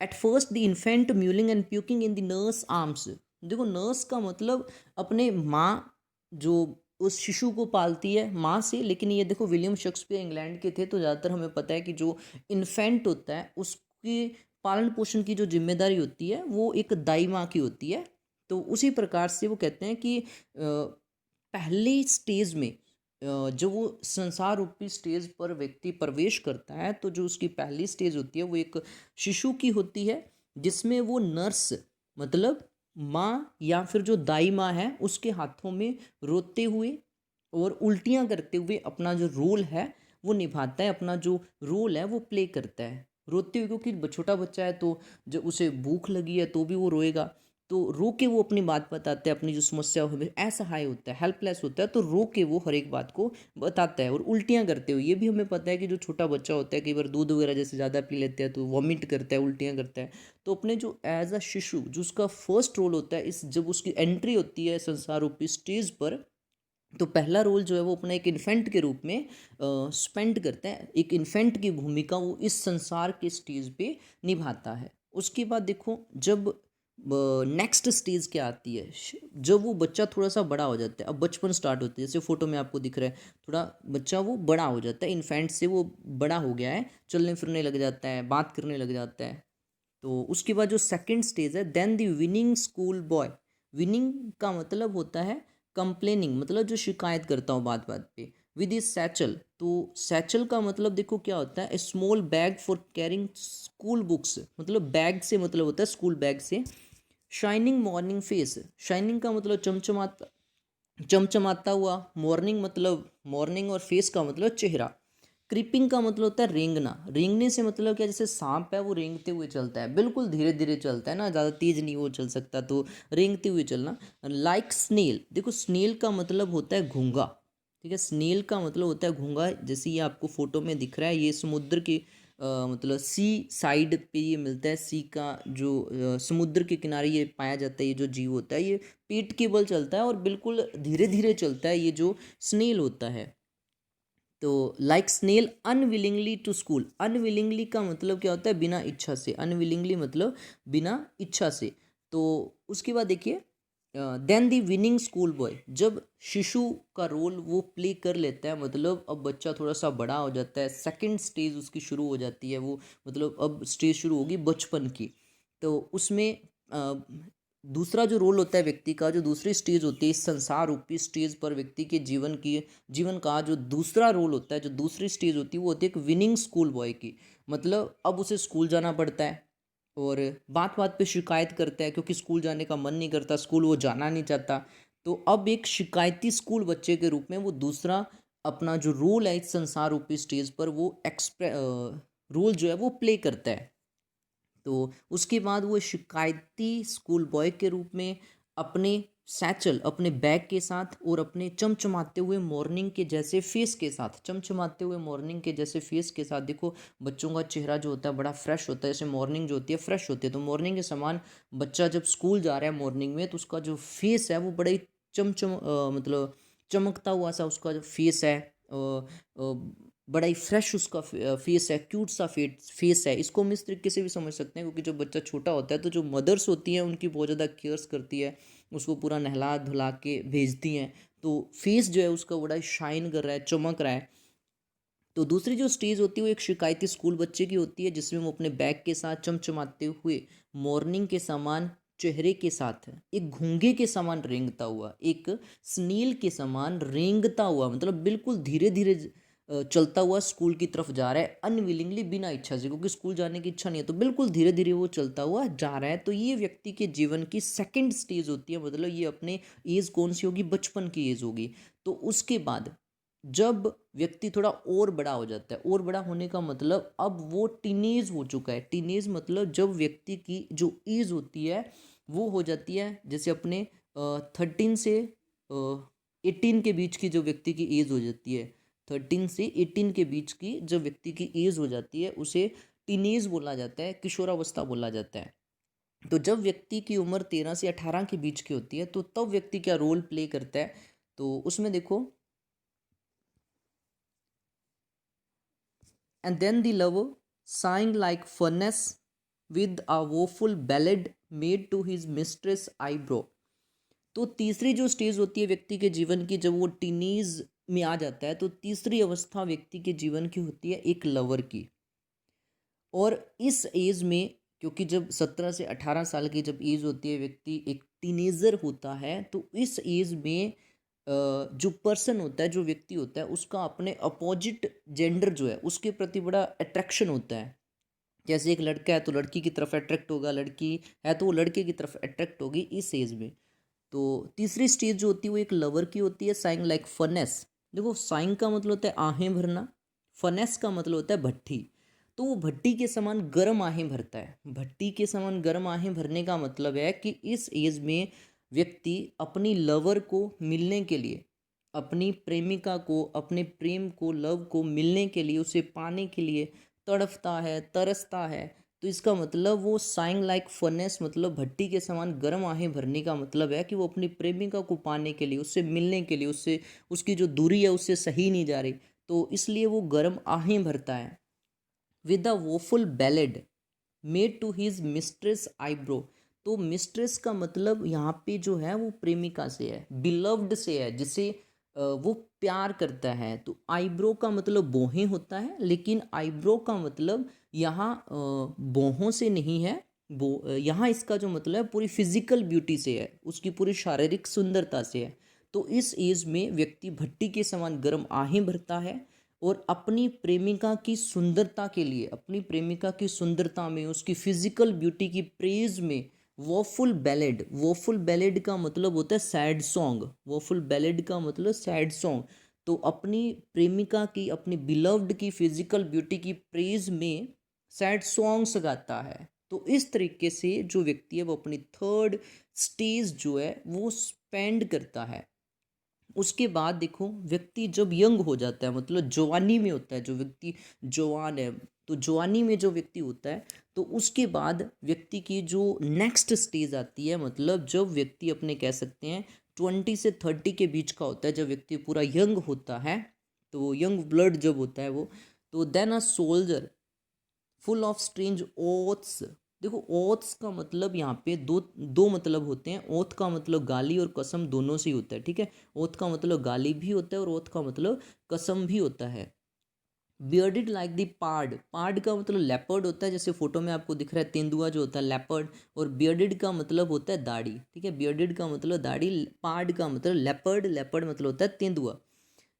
at first the infant mewling and puking in the nurse arms. देखो नर्स का मतलब अपने माँ, जो उस शिशु को पालती है माँ से। लेकिन ये देखो विलियम शेक्सपियर इंग्लैंड के थे, तो ज़्यादातर हमें पता है कि जो इन्फेंट होता है उसकी पालन पोषण की जो जिम्मेदारी होती है वो एक दाई माँ की होती है। तो उसी प्रकार से वो कहते हैं कि पहली स्टेज में जो वो संसार रूपी स्टेज पर व्यक्ति प्रवेश करता है, तो जो उसकी पहली स्टेज होती है वो एक शिशु की होती है, जिसमें वो नर्स मतलब माँ या फिर जो दाई माँ है उसके हाथों में रोते हुए और उल्टियाँ करते हुए अपना जो रोल है वो निभाता है, अपना जो रोल है वो प्ले करता है रोते हुए। क्योंकि छोटा बच्चा है तो जब उसे भूख लगी है तो भी वो रोएगा, तो रो के वो अपनी बात बताते हैं, अपनी जो समस्या हो, असहाय होता है, हेल्पलेस होता है, तो रो के वो हर एक बात को बताता है। और उल्टियाँ करते हुए, ये भी हमें पता है कि जो छोटा बच्चा होता है कई बार दूध वगैरह जैसे ज़्यादा पी लेते हैं तो वॉमिट करता है, उल्टियाँ करता है। तो अपने जो एज अ शिशु जो उसका फर्स्ट रोल होता है, इस जब उसकी एंट्री होती है संसार रूपी स्टेज पर, तो पहला रोल जो है वो अपना एक इन्फेंट के रूप में स्पेंड करता है। एक इन्फेंट की भूमिका वो इस संसार के स्टेज पे निभाता है। उसके बाद देखो जब नेक्स्ट स्टेज क्या आती है, जब वो बच्चा थोड़ा सा बड़ा हो जाता है, अब बचपन स्टार्ट होता है। जैसे फोटो में आपको दिख रहा है, थोड़ा बच्चा वो बड़ा हो जाता है, इन्फेंट से वो बड़ा हो गया है, चलने फिरने लग जाता है, बात करने लग जाता है। तो उसके बाद जो सेकंड स्टेज है, then the whining school boy. Whining का मतलब होता है कंप्लेनिंग, मतलब जो शिकायत करता हूँ बात बात पे। विद इज सैचल, तो सैचल का मतलब देखो क्या होता है, small bag for carrying school books, मतलब बैग से मतलब होता है स्कूल बैग से। शाइनिंग मॉर्निंग फेस, शाइनिंग का मतलब चमचमाता, चमचमाता हुआ। मॉर्निंग मतलब मॉर्निंग, और फेस का मतलब चेहरा। क्रीपिंग का मतलब होता है रेंगना, रेंगने से मतलब क्या, जैसे सांप है वो रेंगते हुए चलता है, बिल्कुल धीरे धीरे चलता है ना, ज़्यादा तेज नहीं वो चल सकता, तो रेंगते हुए चलना। लाइक स्नेल, देखो स्नेल का मतलब होता है घोंगा। ठीक है, स्नेल का मतलब होता है घोंगा। जैसे ये आपको फोटो में दिख रहा है, ये समुद्र के मतलब सी साइड पे ये मिलता है, सी का जो समुद्र के किनारे ये पाया जाता है। ये जो जीव होता है ये पेट के बल चलता है और बिल्कुल धीरे धीरे चलता है, ये जो स्नेल होता है। तो like snail unwillingly to school, unwillingly का मतलब क्या होता है, बिना इच्छा से। अनविलिंगली मतलब बिना इच्छा से। तो उसके बाद देखिए देन दी विनिंग स्कूल बॉय, जब शिशु का रोल वो प्ले कर लेता है, मतलब अब बच्चा थोड़ा सा बड़ा हो जाता है, सेकंड स्टेज उसकी शुरू हो जाती है, वो मतलब अब स्टेज शुरू होगी बचपन की। तो उसमें दूसरा जो रोल होता है व्यक्ति का, जो दूसरी स्टेज होती है इस संसार रूपी स्टेज पर व्यक्ति के जीवन का जो दूसरा रोल होता है, जो दूसरी स्टेज होती है वो होती है एक विनिंग स्कूल बॉय की। मतलब अब उसे स्कूल जाना पड़ता है और बात बात पे शिकायत करता है, क्योंकि स्कूल जाने का मन नहीं करता, स्कूल वो जाना नहीं चाहता। तो अब एक शिकायती स्कूल बच्चे के रूप में वो दूसरा अपना जो रोल है इस संसार रूपी स्टेज पर वो रोल जो है वो प्ले करता है। तो उसके बाद वो शिकायती स्कूल बॉय के रूप में अपने सैचल, अपने बैग के साथ और अपने चमचमाते हुए मॉर्निंग के जैसे फेस के साथ, चमचमाते हुए मॉर्निंग के जैसे फेस के साथ, देखो बच्चों का चेहरा जो होता है बड़ा फ्रेश होता है, जैसे मॉर्निंग जो होती है फ्रेश होती है, तो मॉर्निंग के समान बच्चा जब स्कूल जा रहा है मॉर्निंग में, तो उसका जो फेस है वो बड़ा ही मतलब चमकता हुआ सा उसका जो फेस है, बड़ा ही फ्रेश उसका फेस है, क्यूट सा फेस है। इसको हम इस तरीके से भी समझ सकते हैं, क्योंकि जब बच्चा छोटा होता है तो जो मदर्स होती हैं उनकी बहुत ज़्यादा केयर्स करती है, उसको पूरा नहला धुला के भेजती हैं, तो फेस जो है उसका बड़ा शाइन कर रहा है, चमक रहा है। तो दूसरी जो स्टेज होती है वो एक शिकायती स्कूल बच्चे की होती है, जिसमें वो अपने बैग के साथ चमचमाते हुए मॉर्निंग के समान चेहरे के साथ एक घोंघे के समान रेंगता हुआ, एक स्नील के समान रेंगता हुआ, मतलब बिल्कुल धीरे धीरे चलता हुआ स्कूल की तरफ जा रहा है, अनविलिंगली, बिना इच्छा से, क्योंकि स्कूल जाने की इच्छा नहीं है, तो बिल्कुल धीरे धीरे वो चलता हुआ जा रहा है। तो ये व्यक्ति के जीवन की सेकंड स्टेज होती है, मतलब ये अपने एज कौन सी होगी, बचपन की एज होगी। तो उसके बाद जब व्यक्ति थोड़ा और बड़ा हो जाता है, और बड़ा होने का मतलब अब वो टीनेज हो चुका है। टीनेज मतलब जब व्यक्ति की जो एज होती है वो हो जाती है, जैसे अपने 13 से 18 के बीच की जो व्यक्ति की एज हो जाती है, 13 से 18 के बीच की जब व्यक्ति की एज हो जाती है उसे टीनेज बोला जाता है, किशोरावस्था बोला जाता है। तो जब व्यक्ति की उम्र 13 से 18 के बीच की होती है तो तब व्यक्ति क्या रोल प्ले करता है, तो उसमें देखो, and then the lover, sighing like furnace, with a woeful ballad made to his mistress eyebrow। तो तीसरी जो स्टेज होती है व्यक्ति के जीवन की, जब वो टीनेज में आ जाता है, तो तीसरी अवस्था व्यक्ति के जीवन की होती है एक लवर की। और इस एज में, क्योंकि जब 17 से 18 साल की जब एज होती है, व्यक्ति एक टीनेजर होता है, तो इस एज में जो पर्सन होता है, जो व्यक्ति होता है, उसका अपने अपोजिट जेंडर जो है उसके प्रति बड़ा अट्रैक्शन होता है। जैसे एक लड़का है तो लड़की की तरफ अट्रैक्ट होगा, लड़की है तो वो लड़के की तरफ अट्रैक्ट होगी इस एज में। तो तीसरी स्टेज जो होती है वो एक लवर की होती है, साइंग लाइक फनेस। देखो, साइंग का मतलब होता है आहें भरना, फनेस का मतलब होता है भट्टी। तो वो भट्टी के समान गर्म आहें भरता है। भट्टी के समान गर्म आहें भरने का मतलब है कि इस एज में व्यक्ति अपनी लवर को मिलने के लिए, अपनी प्रेमिका को, अपने प्रेम को, लव को मिलने के लिए, उसे पाने के लिए तड़फता है, तरसता है। तो इसका मतलब वो साइंग लाइक फर्नेस, मतलब भट्टी के समान गर्म आहें भरने का मतलब है कि वो अपनी प्रेमिका को पाने के लिए, उससे मिलने के लिए, उससे उसकी जो दूरी है उससे सही नहीं जा रही, तो इसलिए वो गर्म आहें भरता है। With a woeful ballad made to his mistress eyebrow. तो मिस्ट्रेस का मतलब यहाँ पे जो है वो प्रेमिका से है, बिलव्ड से है, जिसे वो प्यार करता है। तो आईब्रो का मतलब भौहें होता है, लेकिन आईब्रो का मतलब यहाँ भौहों से नहीं है। यहाँ इसका जो मतलब है पूरी फिजिकल ब्यूटी से है, उसकी पूरी शारीरिक सुंदरता से है। तो इस एज में व्यक्ति भट्टी के समान गर्म आहें भरता है और अपनी प्रेमिका की सुंदरता के लिए, अपनी प्रेमिका की सुंदरता में, उसकी फिजिकल ब्यूटी की प्रेज में वोफुल बैलेड, वोफुल बैलेड का मतलब होता है सैड सॉन्ग, वोफुल बैलेड का मतलब सैड सॉन्ग। तो अपनी प्रेमिका की, अपनी बिलव्ड की फिजिकल ब्यूटी की प्रेज में सैड सॉन्ग्स गाता है। तो इस तरीके से जो व्यक्ति है वो अपनी थर्ड स्टेज जो है वो स्पेंड करता है। उसके बाद देखो, व्यक्ति जब यंग हो जाता है, मतलब जवानी में होता है, जो व्यक्ति जवान है, तो जवानी में जो व्यक्ति होता है, तो उसके बाद व्यक्ति की जो नेक्स्ट स्टेज आती है, मतलब जब व्यक्ति अपने कह सकते हैं 20 से 30 के बीच का होता है, जब व्यक्ति पूरा यंग होता है, तो यंग ब्लड जब होता है वो, तो then a soldier full of strange oaths. देखो ओथ्स का मतलब यहाँ पे दो दो मतलब होते हैं। ओथ का मतलब गाली और कसम दोनों से ही होता है, ठीक है। ओथ का मतलब गाली भी होता है और ओथ का मतलब कसम भी होता है। बियर्डेड लाइक द पार्ड, पार्ड का मतलब लेपर्ड होता है, जैसे फोटो में आपको दिख रहा है तेंदुआ जो होता है लेपर्ड। और बियर्डेड का मतलब होता है दाढ़ी, ठीक है। बियर्डेड का मतलब दाढ़ी, पार्ड का मतलब लेपर्ड, लेपर्ड मतलब होता है तेंदुआ।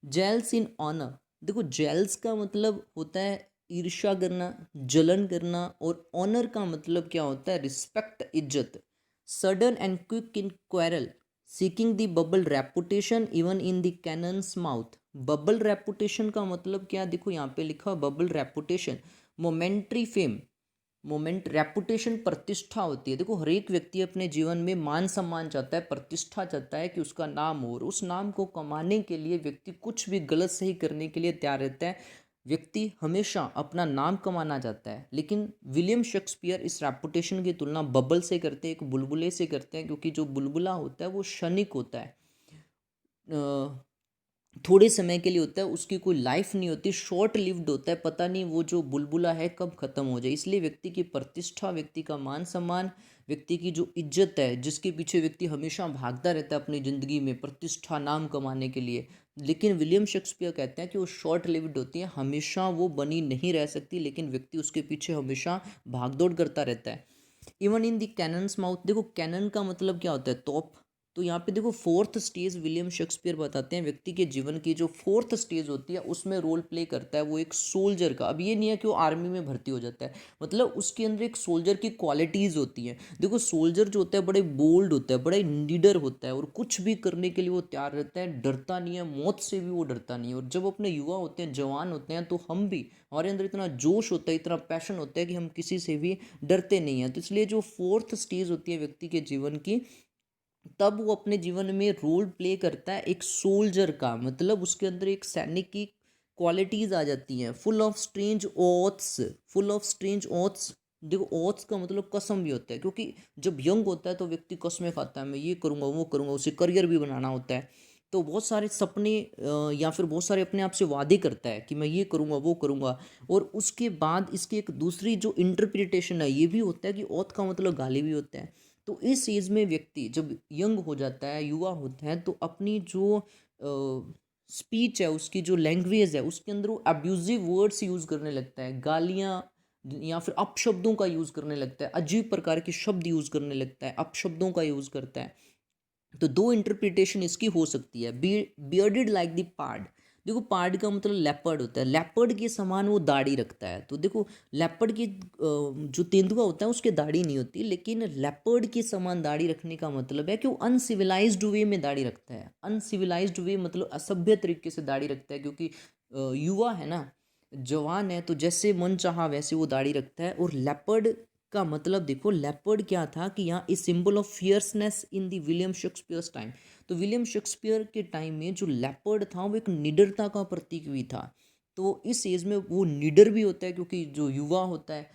जेल्स इन ऑनर, देखो जेल्स का मतलब होता है ईर्ष्या करना, जलन करना। और ऑनर का मतलब क्या होता है, रिस्पेक्ट, इज्जत। Sudden and quick in quarrel, seeking the bubble reputation even in the cannons mouth. Bubble reputation का मतलब क्या, देखो यहाँ पे लिखा हुआ bubble reputation, momentary fame. Moment, reputation प्रतिष्ठा होती है। देखो हर एक व्यक्ति अपने जीवन में मान सम्मान चाहता है, प्रतिष्ठा चाहता है कि उसका नाम हो, और उस नाम को कमाने के लिए व्यक्ति कुछ भी गलत सही करने के लिए तैयार रहता है। व्यक्ति हमेशा अपना नाम कमाना चाहता है। लेकिन विलियम शेक्सपियर इस रेपुटेशन की तुलना बबल से करते हैं, एक बुलबुले से करते हैं, क्योंकि जो बुलबुला होता है वो क्षणिक होता है, थोड़े समय के लिए होता है, उसकी कोई लाइफ नहीं होती, शॉर्ट लिव्ड होता है, पता नहीं वो जो बुलबुला है कब खत्म हो जाए। इसलिए व्यक्ति की प्रतिष्ठा, व्यक्ति का मान सम्मान, व्यक्ति की जो इज्जत है, जिसके पीछे व्यक्ति हमेशा भागता रहता है अपनी ज़िंदगी में प्रतिष्ठा नाम कमाने के लिए, लेकिन विलियम शेक्सपियर कहते हैं कि वो शॉर्ट लिव्ड होती है, हमेशा वो बनी नहीं रह सकती, लेकिन व्यक्ति उसके पीछे हमेशा भागदौड़ करता रहता है। Even in the cannons mouth, देखो कैनन का मतलब क्या होता है, तोप। तो यहाँ पे देखो फोर्थ स्टेज विलियम शेक्सपियर बताते हैं, व्यक्ति के जीवन की जो फोर्थ स्टेज होती है उसमें रोल प्ले करता है वो एक सोल्जर का। अब ये नहीं है कि वो आर्मी में भर्ती हो जाता है, मतलब उसके अंदर एक सोल्जर की क्वालिटीज़ होती हैं। देखो सोल्जर जो होता है बड़े बोल्ड होता है, बड़े लीडर होता है, और कुछ भी करने के लिए वो तैयार रहता है, डरता नहीं है, मौत से भी वो डरता नहीं है। और जब अपने युवा होते हैं, जवान होते हैं, तो हम भी, हमारे अंदर इतना जोश होता है, इतना पैशन होता है कि हम किसी से भी डरते नहीं हैं। तो इसलिए जो फोर्थ स्टेज होती है व्यक्ति के जीवन की, तब वो अपने जीवन में रोल प्ले करता है एक सोल्जर का, मतलब उसके अंदर एक सैनिक की क्वालिटीज आ जाती हैं। Full of strange oaths, full of strange oaths, देखो ओथ्स का मतलब कसम भी होता है, क्योंकि जब यंग होता है तो व्यक्ति कसमें खाता है, मैं ये करूँगा वो करूँगा, उसे करियर भी बनाना होता है। तो बहुत सारे सपने या फिर बहुत सारे अपने आप से वादे करता है कि मैं ये करूँगा वो करूँगा। और उसके बाद इसकी एक दूसरी जो इंटरप्रिटेशन है ये भी होता है कि ओथ का मतलब गाली भी होता है। तो इस एज में व्यक्ति जब यंग हो जाता है, युवा होता है, तो अपनी जो स्पीच है, उसकी जो लैंग्वेज है, उसके अंदर वो अब्यूजिव वर्ड्स यूज़ करने लगता है, गालियाँ या फिर अपशब्दों का यूज़ करने लगता है, अजीब प्रकार के शब्द यूज़ करने लगता है, अपशब्दों का यूज़ करता है। तो दो इंटरप्रिटेशन इसकी हो सकती है। बियर्डेड लाइक द पार्ड, देखो पार्ड का मतलब लेपर्ड होता है, लेपर्ड के समान वो दाढ़ी रखता है। तो देखो लेपर्ड की जो तेंदुआ होता है उसके दाढ़ी नहीं होती, लेकिन लेपर्ड के समान दाढ़ी रखने का मतलब है कि वो अनसिविलाइज्ड वे में दाढ़ी रखता है। अनसिविलाइज्ड वे मतलब असभ्य तरीके से दाढ़ी रखता है, क्योंकि युवा है ना, जवान है, तो जैसे मन चाहा वैसे वो दाढ़ी रखता है। और लेपर्ड का मतलब देखो, लेपर्ड क्या था कि यहाँ a symbol of fierceness in the William Shakespeare's time. तो विलियम शेक्सपियर के टाइम में जो लेपर्ड था वो एक निडरता का प्रतीक भी था। तो इस एज में वो निडर भी होता है, क्योंकि जो युवा होता है,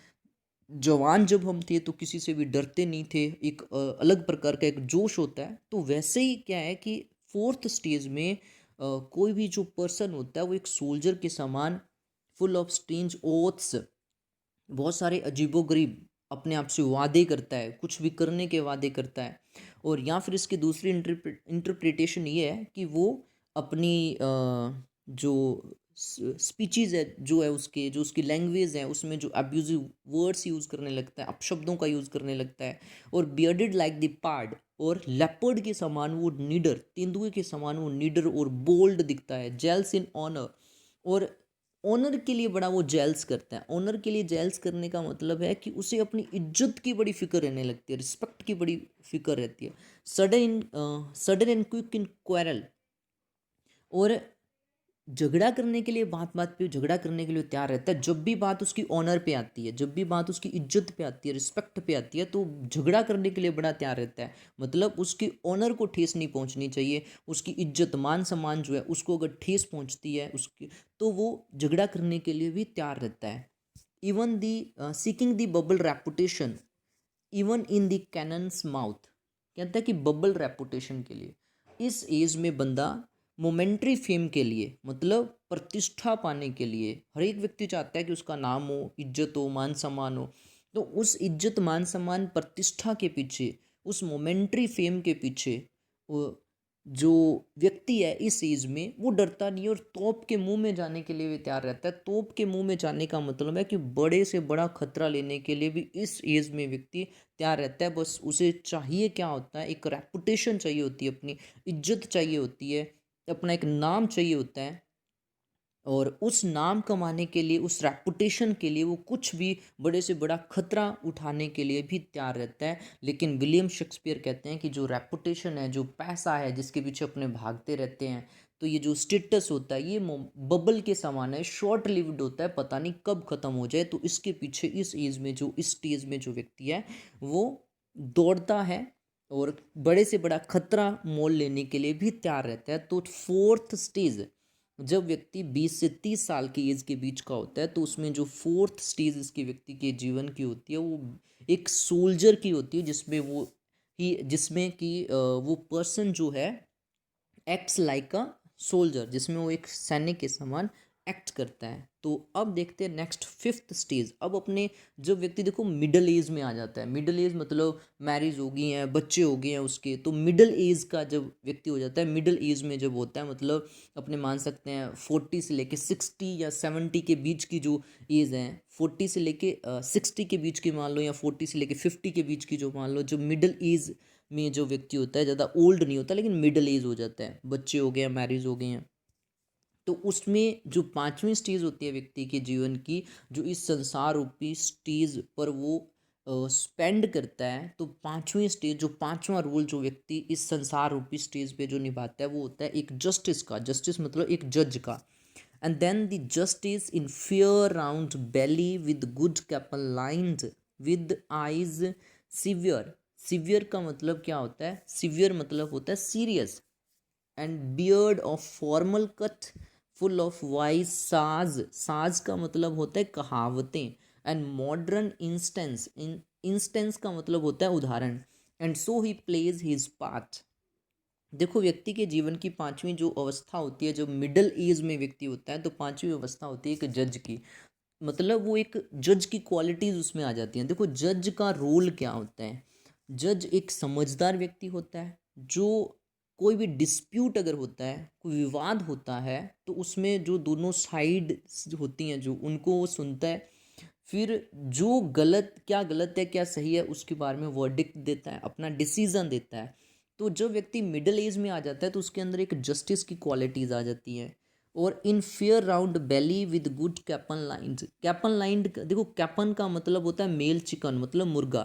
जवान जब हम थे तो किसी से भी डरते नहीं थे, एक अलग प्रकार का एक जोश होता है। तो वैसे ही क्या है कि फोर्थ स्टेज में कोई भी जो पर्सन होता है वो एक सोल्जर के समान, फुल ऑफ स्ट्रेंज ओथ्स, बहुत सारे अजीबोगरीब अपने आप से वादे करता है, कुछ भी करने के वादे करता है। और या फिर इसकी दूसरी इंटरप्रिटेशन ये है कि वो अपनी जो स्पीचीज़ है, जो है उसके जो उसकी लैंग्वेज है उसमें जो अब्यूजिव वर्ड्स यूज़ करने लगता है, अपशब्दों का यूज़ करने लगता है। और बियर्डेड लाइक द पार्ड, और लेपर्ड के समान वो निडर, तेंदुए के समान वो निडर और बोल्ड दिखता है। जेल्स इन ऑनर, और ऑनर के लिए बड़ा वो जेल्स करता है। ऑनर के लिए जेल्स करने का मतलब है कि उसे अपनी इज्जत की बड़ी फिक्र रहने लगती है, रिस्पेक्ट की बड़ी फिक्र रहती है। Sudden and quick in quarrel, और झगड़ा करने के लिए, बात बात पे झगड़ा करने के लिए तैयार रहता है। जब भी बात उसकी ऑनर पे आती है, जब भी बात उसकी इज्जत पे आती है, रिस्पेक्ट पे आती है, तो झगड़ा करने के लिए बड़ा तैयार रहता है। मतलब उसकी ऑनर को ठेस नहीं पहुंचनी चाहिए, उसकी इज्जत मान सम्मान जो है उसको अगर ठेस पहुंचती है उसकी, तो वो झगड़ा करने के लिए भी तैयार रहता है। Even the seeking the bubble reputation even in the cannons mouth, कहता है कि बबल रेपुटेशन के लिए इस एज में बंदा मोमेंट्री फेम के लिए, मतलब प्रतिष्ठा पाने के लिए, हर एक व्यक्ति चाहता है कि उसका नाम हो, इज्जत हो, मान सम्मान हो। तो उस इज्जत मान सम्मान प्रतिष्ठा के पीछे, उस मोमेंट्री फेम के पीछे जो व्यक्ति है इस एज में वो डरता नहीं है और तोप के मुंह में जाने के लिए भी तैयार रहता है। तोप के मुंह में जाने का मतलब है कि बड़े से बड़ा खतरा लेने के लिए भी इस एज में व्यक्ति तैयार रहता है। बस उसे चाहिए क्या होता है, एक रेपुटेशन चाहिए होती है, अपनी इज्जत चाहिए होती है, अपना एक नाम चाहिए होता है। और उस नाम कमाने के लिए, उस रेपुटेशन के लिए वो कुछ भी बड़े से बड़ा खतरा उठाने के लिए भी तैयार रहता है। लेकिन विलियम शेक्सपियर कहते हैं कि जो रेपुटेशन है, जो पैसा है जिसके पीछे अपने भागते रहते हैं, तो ये जो स्टेटस होता है ये बबल के समान है, शॉर्ट लिव्ड होता है, पता नहीं कब ख़त्म हो जाए। तो इसके पीछे इस एज में जो, इस स्टेज में जो व्यक्ति है वो दौड़ता है और बड़े से बड़ा खतरा मोल लेने के लिए भी तैयार रहता है। तो फोर्थ स्टेज जब व्यक्ति 20 से 30 साल की एज के बीच का होता है, तो उसमें जो फोर्थ स्टेज इसके व्यक्ति के जीवन की होती है वो एक सोल्जर की होती है, जिसमें कि वो पर्सन जो है एक्ट्स लाइक अ सोल्जर, जिसमें वो एक सैनिक के समान एक्ट करता है। तो अब देखते हैं नेक्स्ट फिफ्थ स्टेज। अब अपने जब व्यक्ति देखो मिडल एज में आ जाता है, मिडल एज मतलब मैरिज हो गई है, बच्चे हो गए हैं उसके, तो मिडल एज का जब व्यक्ति हो जाता है, मिडल एज में जब होता है मतलब अपने मान सकते हैं 40 से लेके 60 या 70 के बीच की जो एज है, 40 से लेके 60 के बीच की मान लो, या 40 से लेके 50 के बीच की जो मान लो, जो मिडल एज में जो व्यक्ति होता है, ज़्यादा ओल्ड नहीं होता लेकिन मिडल एज हो जाता है, बच्चे हो गए हैं, मैरिज हो गए हैं, तो उसमें जो पांचवी स्टेज होती है व्यक्ति के जीवन की, जो इस संसार रूपी स्टेज पर वो स्पेंड करता है, तो पांचवी स्टेज, जो पांचवा रोल जो व्यक्ति इस संसार रूपी स्टेज पे जो निभाता है वो होता है एक जस्टिस का। जस्टिस मतलब एक जज का। And then the justice in fear round belly with good capaligned with eyes severe। Severe का मतलब क्या होता है? सिवियर मतलब होता है serious. And beard of formal cut full of wise saws. Saws का मतलब होता है कहावतें। एंड मॉडर्न इंस्टेंस का मतलब होता है उदाहरण। And so he plays his part. देखो व्यक्ति के जीवन की पांचवी जो अवस्था होती है, जब मिडिल एज में व्यक्ति होता है, तो पांचवी अवस्था होती है एक जज की। मतलब वो एक जज की क्वालिटीज उसमें आ जाती हैं। देखो जज का रोल क्या होता है? जज एक समझदार व्यक्ति होता है, जो कोई भी डिस्प्यूट अगर होता है, कोई विवाद होता है, तो उसमें जो दोनों साइड होती हैं जो, उनको वो सुनता है, फिर जो गलत है क्या सही है उसके बारे में वर्डिक्ट देता है, अपना डिसीजन देता है। तो जब व्यक्ति मिडिल एज में आ जाता है तो उसके अंदर एक जस्टिस की क्वालिटीज आ जाती हैं। और in fair round belly with good capon lines. Capon line, देखो कैपन का मतलब होता है मेल चिकन, मतलब मुर्गा,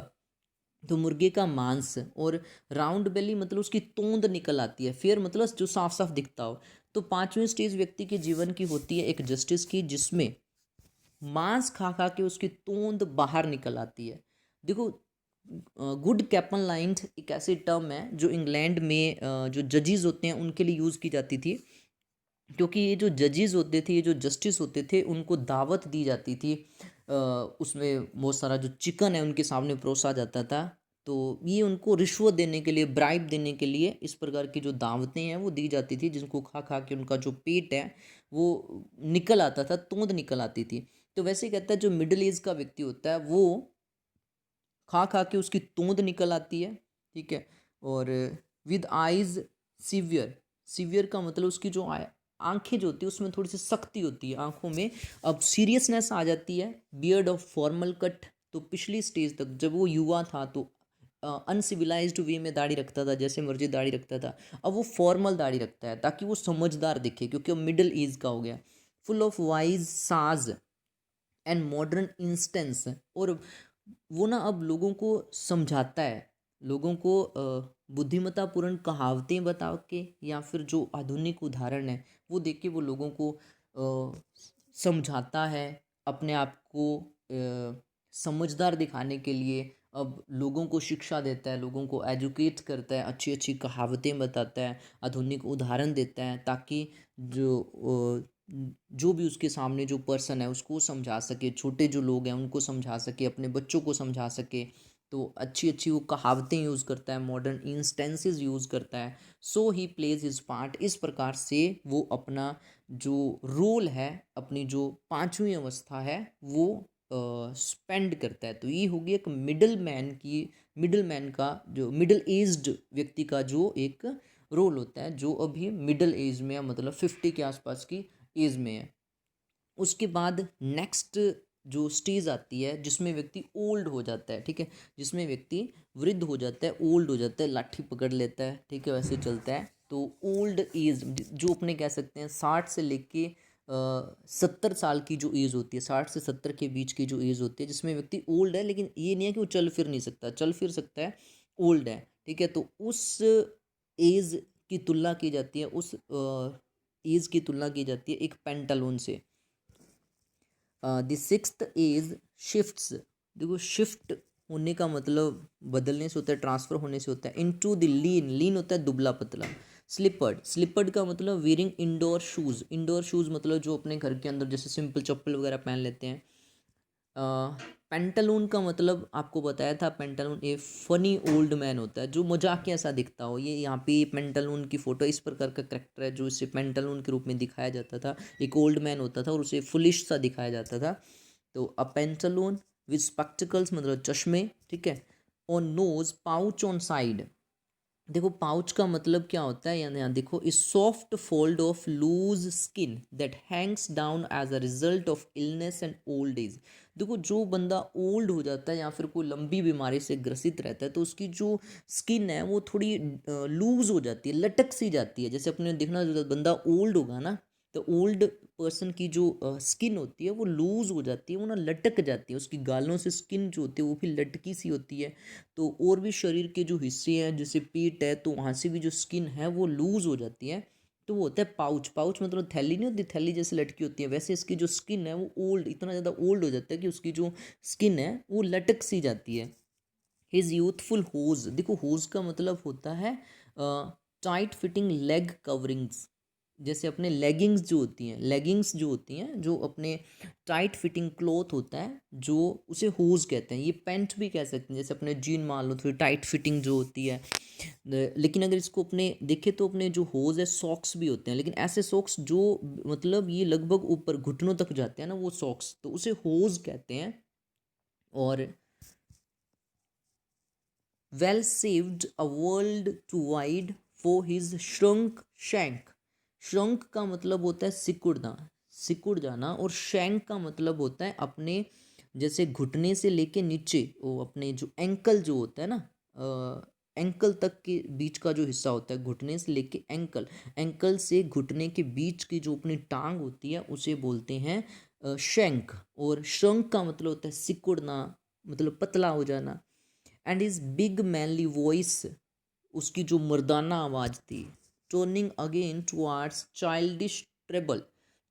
तो मुर्गे का मांस। और राउंड बेली मतलब उसकी तोंद निकल आती है। फेयर मतलब जो साफ साफ दिखता हो। तो पांचवी स्टेज व्यक्ति के जीवन की होती है एक जस्टिस की, जिसमें मांस खा खा के उसकी तोंद बाहर निकल आती है। देखो गुड कैपन लाइन एक ऐसी टर्म है जो इंग्लैंड में जो जजेस होते हैं उनके लिए यूज़ की जाती थी, क्योंकि ये जो जजेस होते थे, ये जो जस्टिस होते थे, उनको दावत दी जाती थी। उसमें बहुत सारा जो चिकन है उनके सामने परोसा जाता था। तो ये उनको रिश्वत देने के लिए, ब्राइब देने के लिए इस प्रकार की जो दावतें हैं वो दी जाती थी, जिनको खा खा के उनका जो पेट है वो निकल आता था, तोंद निकल आती थी। तो वैसे ही कहता है जो मिडिल एज का व्यक्ति होता है वो खा खा के उसकी तोंद निकल आती है, ठीक है। और विद आइज सीवियर। सीवियर का मतलब उसकी जो आंखें जो होती है उसमें थोड़ी सी सख्ती होती है आंखों में, अब सीरियसनेस आ जाती है। बियर्ड ऑफ फॉर्मल कट, तो पिछली स्टेज तक जब वो युवा था तो अनसिविलाइज्ड वे में दाढ़ी रखता था, जैसे मर्जी दाढ़ी रखता था। अब वो फॉर्मल दाढ़ी रखता है ताकि वो समझदार दिखे, क्योंकि अब मिडिल एज का हो गया। फुल ऑफ वाइज साज एंड मॉडर्न इंस्टेंस। और वो ना अब लोगों को समझाता है, लोगों को बुद्धिमत्तापूर्ण कहावतें बता के, या फिर जो आधुनिक उदाहरण है वो देख के वो लोगों को समझाता है, अपने आप को समझदार दिखाने के लिए। अब लोगों को शिक्षा देता है, लोगों को एजुकेट करता है, अच्छी अच्छी कहावतें बताता है, आधुनिक उदाहरण देता है, ताकि जो भी उसके सामने जो पर्सन है उसको समझा सके, छोटे जो लोग हैं उनको समझा सके, अपने बच्चों को समझा सके। तो अच्छी अच्छी वो कहावतें यूज़ करता है, मॉडर्न इंस्टेंसेस यूज़ करता है। सो ही प्लेज हिज पार्ट। इस प्रकार से वो अपना जो रोल है, अपनी जो पांचवी अवस्था है वो स्पेंड करता है। तो ये होगी एक मिडल मैन का जो मिडल एज्ड व्यक्ति का जो एक रोल होता है, जो अभी मिडल एज में है, मतलब 50 के आसपास की एज में है। उसके बाद नेक्स्ट जो स्टेज आती है जिसमें व्यक्ति ओल्ड हो जाता है, ठीक है, जिसमें व्यक्ति वृद्ध हो जाता है, ओल्ड हो जाता है, लाठी पकड़ लेता है, ठीक है, वैसे चलता है। तो ओल्ड एज जो अपने कह सकते हैं 60 से लेके 70 साल की जो एज होती है, 60 से 70 के बीच की जो एज होती है, जिसमें व्यक्ति ओल्ड है, लेकिन ये नहीं है कि वो चल फिर नहीं सकता, चल फिर सकता है, ओल्ड है, ठीक है। तो उस एज की तुलना की जाती है, उस एज की तुलना की जाती है एक पेंटालून से। द सिक्स्थ एज शिफ्ट्स, देखो शिफ्ट होने का मतलब बदलने से होता है, ट्रांसफर होने से होता है, इनटू द लीन, लीन होता है दुबला पतला। स्लिपर्ड, स्लिपर्ड का मतलब wearing indoor shoes, indoor shoes मतलब जो अपने घर के अंदर जैसे सिंपल चप्पल वगैरह पहन लेते हैं। पेंटालून का मतलब आपको बताया था, पेंटालून ए फनी ओल्ड मैन होता है जो मजाकिया सा दिखता हो। ये यहाँ पे पेंटालून की फोटो इस प्रकार का करेक्टर है जो इसे पेंटालून के रूप में दिखाया जाता था, एक ओल्ड मैन होता था और उसे फुलिश सा दिखाया जाता था। तो अ पेंटालून विद स्पेक्टिकल्स मतलब चश्मे, ठीक है, on nose, pouch on side. देखो पाउच का मतलब क्या होता है, यहाँ देखो, is soft fold of loose skin that hangs down as a result of illness and old age. देखो जो बंदा ओल्ड हो जाता है या फिर कोई लंबी बीमारी से ग्रसित रहता है तो उसकी जो स्किन है वो थोड़ी लूज हो जाती है, लटक सी जाती है। जैसे अपने देखना जो बंदा ओल्ड होगा ना, तो ओल्ड पर्सन की जो स्किन होती है वो लूज हो जाती है, वो ना लटक जाती है, उसकी गालों से स्किन जो होती है वो भी लटकी सी होती है। तो और भी शरीर के जो हिस्से हैं जैसे पेट है, तो वहाँ से भी जो स्किन है वो लूज हो जाती है। तो वो होता है पाउच, पाउच मतलब थैली नहीं होती, थैली जैसे लटकी होती है, वैसे इसकी जो स्किन है वो ओल्ड, इतना ज़्यादा ओल्ड हो जाता है कि उसकी जो स्किन है वो लटक सी जाती है। हिज यूथफुल होज, देखो होज का मतलब होता है टाइट फिटिंग लेग कवरिंग्स। जैसे अपने लेगिंग्स जो होती हैं, लेगिंग्स जो होती हैं, जो अपने टाइट फिटिंग क्लॉथ होता है जो उसे होज कहते हैं। ये पैंट भी कह सकते हैं, जैसे अपने जीन मान लो थोड़ी टाइट फिटिंग जो होती है। लेकिन अगर इसको अपने देखे तो अपने जो होज है सॉक्स भी होते हैं, लेकिन ऐसे सॉक्स जो मतलब ये लगभग ऊपर घुटनों तक जाते हैं ना, वो सॉक्स, तो उसे होज कहते हैं। और well saved a world too wide for his shrunk shank। shrunk का मतलब होता है सिकुड़ना, सिकुड़ जाना, और shank का मतलब होता है अपने जैसे घुटने से लेके नीचे वो अपने जो एंकल जो होता है ना, एंकल तक के बीच का जो हिस्सा होता है, घुटने से लेके एंकल, एंकल से घुटने के बीच की जो अपनी टांग होती है उसे बोलते हैं शैंक। और श्रंक का मतलब होता है सिकुड़ना, मतलब पतला हो जाना। And his big manly voice, उसकी जो मर्दाना आवाज़ थी, turning again towards childish treble.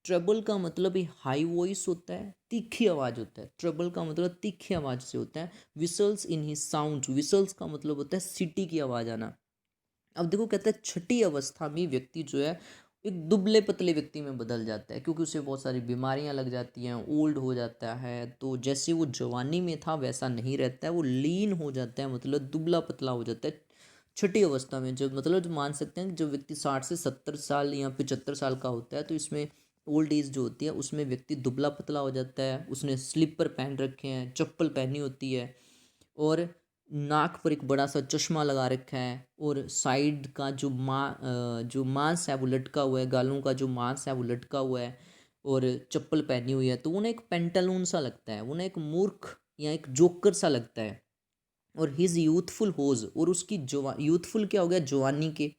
Treble का मतलब ही हाई वॉइस होता है, तीखी आवाज़ होता है, ट्रेबल का मतलब तीखी आवाज़ से होता है। Whistles in his sound, whistles का मतलब होता है सीटी की आवाज़ आना। अब देखो कहते हैं छठी अवस्था में व्यक्ति जो है एक दुबले पतले व्यक्ति में बदल जाता है, क्योंकि उसे बहुत सारी बीमारियां लग जाती हैं, ओल्ड हो जाता है। तो जैसे वो जवानी में था वैसा नहीं रहता है, वो लीन हो जाता है, मतलब दुबला पतला हो जाता है छठी अवस्था में। जब मतलब जो मान सकते हैं कि जब व्यक्ति 60 से 70 साल या 75 साल का होता है, तो इसमें ओल्ड एज जो होती है उसमें व्यक्ति दुबला पतला हो जाता है, उसने स्लीपर पहन रखे हैं, चप्पल पहनी होती है, और नाक पर एक बड़ा सा चश्मा लगा रखा है, और साइड का जो मांस है वो लटका हुआ है, गालों का जो मांस है वो लटका हुआ है, और चप्पल पहनी हुई है। तो वो ना एक पेंटालून सा लगता है, वो ना एक मूर्ख या एक जोकर सा लगता है। और हिज यूथफुल होज, और उसकी जवा यूथफुल क्या हो गया, जवानी के,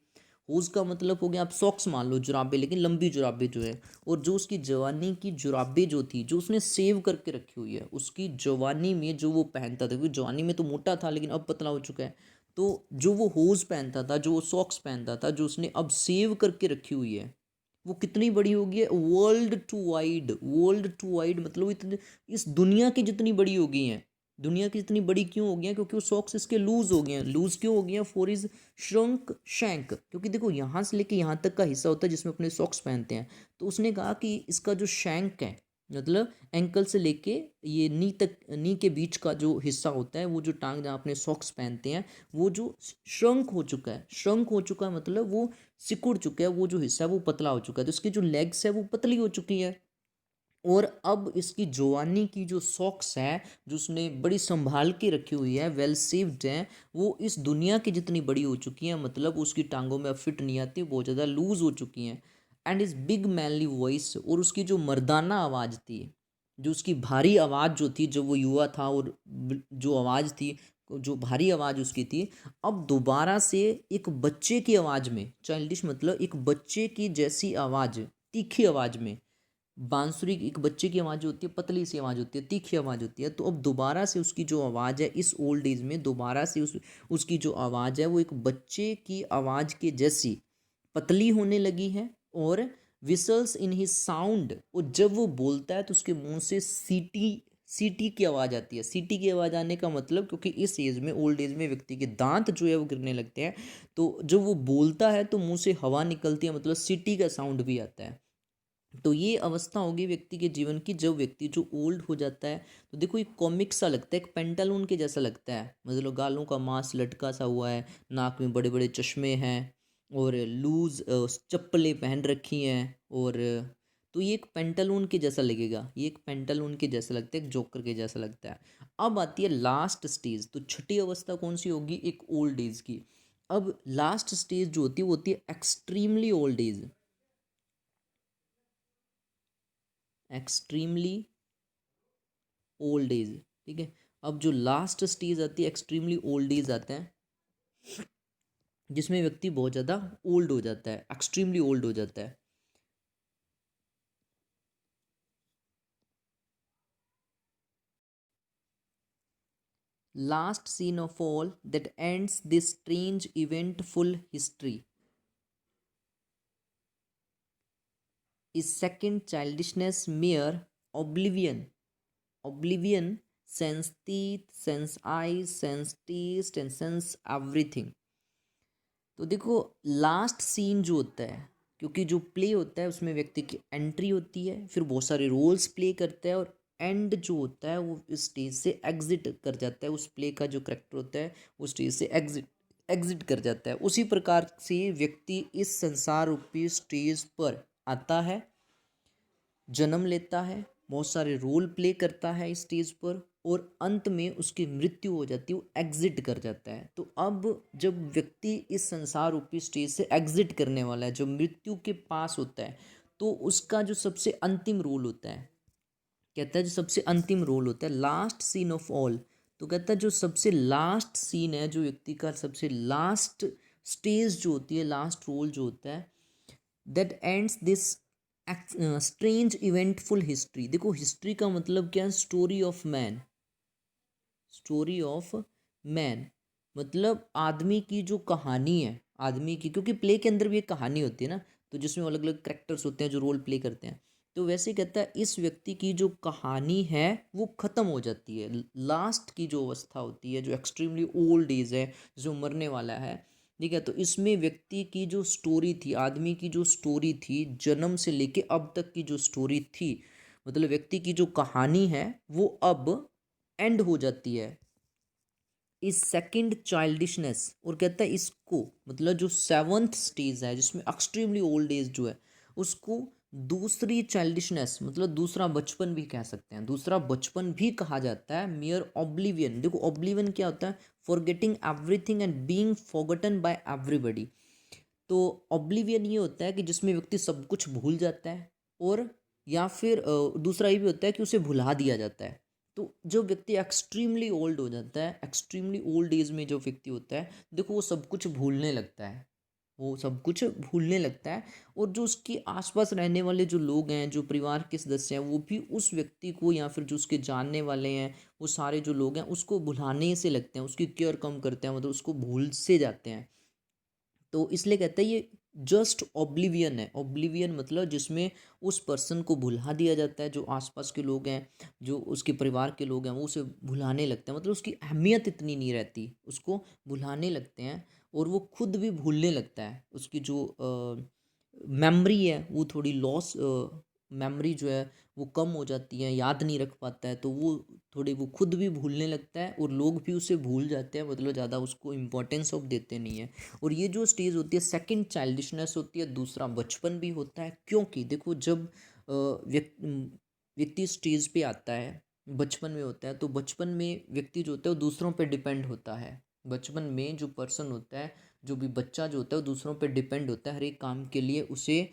होज का मतलब हो गया आप सॉक्स मान लो, जुराबे, लेकिन लंबी जुराबे जो है। और जो उसकी जवानी की जुराबे जो थी, जो उसने सेव करके रखी हुई है, उसकी जवानी में जो वो पहनता था, क्योंकि जवानी में तो मोटा था लेकिन अब पतला हो चुका है, तो जो वो होज पहनता था, जो वो सॉक्स पहनता था, जो उसने अब सेव करके रखी हुई है, वो कितनी बड़ी होगी है, world too wide, world too wide मतलब इतनी, इस दुनिया की जितनी बड़ी हो गई हैं। दुनिया की इतनी बड़ी क्यों हो गई हैं, क्योंकि वो सॉक्स इसके लूज हो गए हैं। लूज क्यों हो गए हैं, फॉर इज श्रंक शैंक, क्योंकि देखो यहाँ से लेके यहाँ तक का हिस्सा होता है जिसमें अपने सॉक्स पहनते हैं। तो उसने कहा कि इसका जो शैंक है, मतलब एंकल से लेके ये नी तक, नी के बीच का जो हिस्सा होता है, वो जो टांग जहाँ अपने सॉक्स पहनते हैं, वो जो श्रंक हो चुका है, श्रंक हो चुका है मतलब वो सिकुड़ चुका है, वो जो हिस्सा है वो पतला हो चुका है, तो उसकी जो लेग्स है वो पतली हो चुकी है। और अब इसकी जवानी की जो शौक़्स है, जो उसने बड़ी संभाल के रखी हुई है, वेल सेव्ड है, वो इस दुनिया की जितनी बड़ी हो चुकी है, मतलब उसकी टांगों में अब फिट नहीं आती, बहुत ज़्यादा लूज हो चुकी हैं। एंड इस बिग मैनली वॉइस, और उसकी जो मर्दाना आवाज़ थी, जो उसकी भारी आवाज़ जो थी जब वो युवा था, और जो आवाज़ थी, जो भारी आवाज़ उसकी थी, अब दोबारा से एक बच्चे की आवाज़ में, चाइल्डिश मतलब एक बच्चे की जैसी आवाज़, तीखी आवाज़ में, बांसुरी एक बच्चे की आवाज़ जो होती है, पतली सी आवाज़ होती है, तीखी आवाज़ होती है, तो अब दोबारा से उसकी जो आवाज़ है इस ओल्ड एज में, दोबारा से उसकी जो आवाज़ है वो एक बच्चे की आवाज़ के जैसी पतली होने लगी है। और विसल्स इन हिज साउंड, और जब वो बोलता है तो उसके मुंह से सीटी सीटी की आवाज़ आती है। सीटी की आवाज़ आने का मतलब, क्योंकि इस एज में, ओल्ड एज में, व्यक्ति के दांत जो है वो गिरने लगते हैं, तो जब वो बोलता है तो मुंह से हवा निकलती है, मतलब सीटी का साउंड भी आता है। तो ये अवस्था होगी व्यक्ति के जीवन की, जब व्यक्ति जो ओल्ड हो जाता है, तो देखो एक कॉमिक सा लगता है, एक पेंटालून के जैसा लगता है, मतलब गालों का मांस लटका सा हुआ है, नाक में बड़े बड़े चश्मे हैं, और लूज चप्पलें पहन रखी हैं, और तो ये एक पेंटालून के जैसा लगेगा, ये एक पेंटालून के जैसा लगता है, एक जोकर के जैसा लगता है। अब आती है लास्ट स्टेज, तो छठी अवस्था कौन सी होगी, एक ओल्ड एज की। अब लास्ट स्टेज जो होती है वो होती है extremely old age, extremely old age. ठीक है, अब जो लास्ट स्टेज आती है एक्सट्रीमली ओल्ड एज आता है, जिसमें व्यक्ति बहुत ज़्यादा ओल्ड हो जाता है, एक्सट्रीमली ओल्ड हो जाता है। Last scene of all that ends this strange eventful history is second childishness mere oblivion. Oblivion, sense teeth, sense eyes, sense taste and sense everything. तो देखो लास्ट सीन जो होता है, क्योंकि जो प्ले होता है उसमें व्यक्ति की एंट्री होती है, फिर बहुत सारे रोल्स प्ले करता है, और एंड जो होता है वो इस स्टेज से एग्जिट कर जाता है, उस प्ले का जो करेक्टर होता है वो स्टेज से एग्जिट एग्जिट कर जाता है। उसी प्रकार से व्यक्ति इस संसार रूपी स्टेज पर आता है, जन्म लेता है, बहुत सारे रोल प्ले करता है इस स्टेज पर, और अंत में उसकी मृत्यु हो जाती है, वो एग्जिट कर जाता है। तो अब जब व्यक्ति इस संसार रूपी स्टेज से एग्जिट करने वाला है, जब मृत्यु के पास होता है, तो उसका जो सबसे अंतिम रोल होता है, कहता है जो सबसे अंतिम रोल होता है, लास्ट सीन ऑफ ऑल, तो कहता है जो सबसे लास्ट सीन है, जो व्यक्ति का सबसे लास्ट स्टेज जो होती है, लास्ट रोल जो होता है, that ends this strange eventful history. देखो हिस्ट्री का मतलब क्या है, story of man, story of man, मतलब आदमी की जो कहानी है, आदमी की, क्योंकि प्ले के अंदर भी एक कहानी होती है ना, तो जिसमें अलग अलग करेक्टर्स होते हैं जो रोल प्ले करते हैं, तो वैसे कहता है इस व्यक्ति की जो कहानी है वो ख़त्म हो जाती है। लास्ट की जो अवस्था होती है, जो एक्सट्रीमली ओल्ड एज है, जो मरने वाला है, ठीक है, तो इसमें व्यक्ति की जो स्टोरी थी, आदमी की जो स्टोरी थी, जन्म से लेके अब तक की जो स्टोरी थी, मतलब व्यक्ति की जो कहानी है वो अब एंड हो जाती है इस सेकंड चाइल्डिशनेस। और कहता है इसको, मतलब जो सेवन्थ स्टेज है जिसमें एक्सट्रीमली ओल्ड एज जो है, उसको दूसरी चाइल्डिशनेस, मतलब दूसरा बचपन भी कह सकते हैं, दूसरा बचपन भी कहा जाता है, मियर ऑब्लिवियन। देखो ऑब्लिवियन क्या होता है, forgetting everything and being forgotten by everybody. तो ऑब्लिवियन ये होता है कि जिसमें व्यक्ति सब कुछ भूल जाता है, और या फिर दूसरा ये भी होता है कि उसे भुला दिया जाता है। तो जो व्यक्ति एक्सट्रीमली ओल्ड हो जाता है, एक्सट्रीमली ओल्ड एज में जो व्यक्ति होता है, देखो वो सब कुछ भूलने लगता है, वो सब कुछ भूलने लगता है, और जो उसके आसपास रहने वाले जो लोग हैं, जो परिवार के सदस्य हैं, वो भी उस व्यक्ति को, या फिर जो उसके जानने वाले हैं, वो सारे जो लोग हैं उसको भुलाने से लगते हैं, उसकी केयर कम करते हैं, मतलब उसको भूल से जाते हैं। तो इसलिए कहते हैं ये जस्ट ऑब्लिवियन है। ऑब्लिवियन मतलब जिसमें उस पर्सन को भुला दिया जाता है, जो आसपास के लोग हैं, जो उसके परिवार के लोग हैं, वो उसे भुलाने लगते हैं, मतलब उसकी अहमियत इतनी नहीं रहती, उसको भुलाने लगते हैं, और वो खुद भी भूलने लगता है, उसकी जो मेमोरी है वो थोड़ी लॉस, मेमोरी जो है वो कम हो जाती है, याद नहीं रख पाता है, तो वो थोड़े वो खुद भी भूलने लगता है, और लोग भी उसे भूल जाते हैं, मतलब ज़्यादा उसको इम्पोर्टेंस ऑफ देते नहीं है। और ये जो स्टेज होती है सेकंड चाइल्डिशनेस होती है, दूसरा बचपन भी होता है, क्योंकि देखो जब व्यक्ति व्यक्ति इस स्टेज पे आता है, बचपन में होता है, तो बचपन में व्यक्ति जो होता है वो दूसरों पे डिपेंड होता है। बचपन में जो पर्सन होता है, जो भी बच्चा जो होता है वो दूसरों पे डिपेंड होता है, हर एक काम के लिए उसे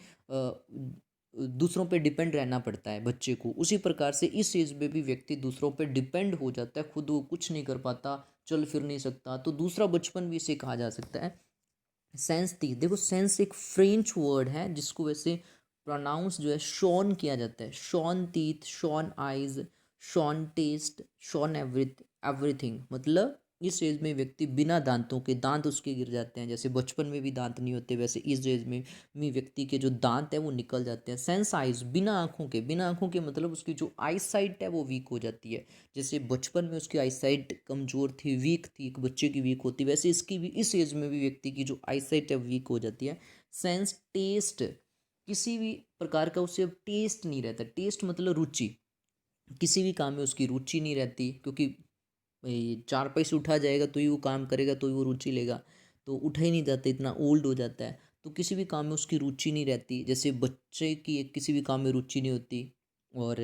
दूसरों पे डिपेंड रहना पड़ता है बच्चे को। उसी प्रकार से इस एज में भी व्यक्ति दूसरों पे डिपेंड हो जाता है, खुद वो कुछ नहीं कर पाता, चल फिर नहीं सकता, तो दूसरा बचपन भी इसे कहा जा सकता है। सेंस थी, देखो सेंस एक फ्रेंच वर्ड है जिसको वैसे प्रोनाउंस जो है शॉन किया जाता है, sans teeth, sans eyes, sans taste, sans everything. मतलब इस एज में व्यक्ति बिना दांतों के, दांत उसके गिर जाते हैं, जैसे बचपन में भी दांत नहीं होते वैसे इस एज में भी व्यक्ति के जो दांत है वो निकल जाते हैं। सेंस आइज, बिना आंखों के, बिना आंखों के मतलब उसकी जो आई साइट है वो वीक हो जाती है। जैसे बचपन में उसकी आई साइट कमज़ोर थी, वीक थी, एक बच्चे की वीक होती है, वैसे इसकी भी इस एज में भी व्यक्ति की जो आई साइट है वीक हो जाती है। सेंस टेस्ट, किसी भी प्रकार का उसे अब टेस्ट नहीं रहता। टेस्ट मतलब रुचि, किसी भी काम में उसकी रुचि नहीं रहती, क्योंकि चार पैसे उठा जाएगा तो ही वो काम करेगा, तो ही वो रुचि लेगा, तो उठा ही नहीं जाता, इतना ओल्ड हो जाता है, तो किसी भी काम में उसकी रुचि नहीं रहती। जैसे बच्चे की एक किसी भी काम में रुचि नहीं होती। और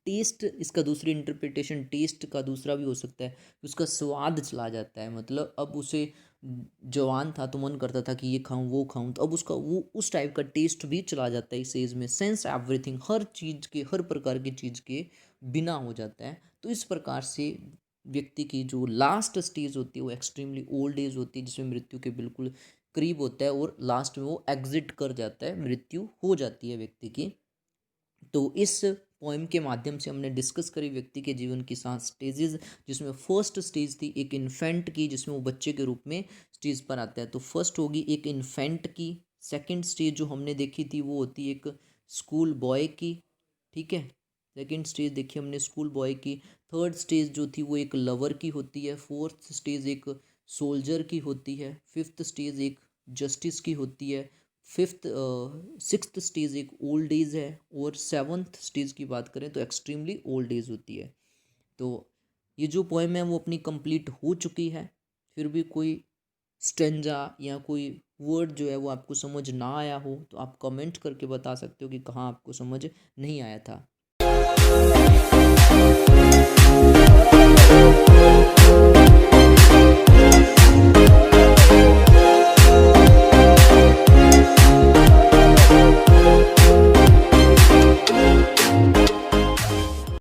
टेस्ट, इसका दूसरी इंटरप्रिटेशन टेस्ट का दूसरा भी हो सकता है कि उसका स्वाद चला जाता है, मतलब अब उसे जवान था तो मन करता था कि ये खाऊं वो खाऊं, तो अब उसका वो उस टाइप का टेस्ट भी चला जाता है इस एज में। सेंस एवरीथिंग, हर चीज़ के, हर प्रकार की चीज़ के बिना हो जाता है। तो इस प्रकार से व्यक्ति की जो लास्ट स्टेज होती है वो एक्सट्रीमली ओल्ड एज होती है, जिसमें मृत्यु के बिल्कुल करीब होता है और लास्ट में वो एग्जिट कर जाता है, मृत्यु हो जाती है व्यक्ति की। तो इस पोएम के माध्यम से हमने डिस्कस करी व्यक्ति के जीवन की 7 स्टेजेस, जिसमें फर्स्ट स्टेज थी एक इन्फेंट की, जिसमें वो बच्चे के रूप में स्टेज पर आता है। तो फर्स्ट होगी एक इन्फेंट की। सेकंड स्टेज जो हमने देखी थी वो होती है एक स्कूल बॉय की, ठीक है, सेकंड स्टेज देखी हमने स्कूल बॉय की। थर्ड स्टेज जो थी वो एक लवर की होती है। फोर्थ स्टेज एक सोल्जर की होती है। फिफ्थ स्टेज एक जस्टिस की होती है। फिफ्थ सिक्स्थ स्टेज एक ओल्ड एज है। और सेवन्थ स्टेज की बात करें तो एक्सट्रीमली ओल्ड एज होती है। तो ये जो पोएम है वो अपनी कंप्लीट हो चुकी है। फिर भी कोई स्टेंजा या कोई वर्ड जो है वो आपको समझ ना आया हो तो आप कमेंट करके बता सकते हो कि कहाँ आपको समझ नहीं आया था।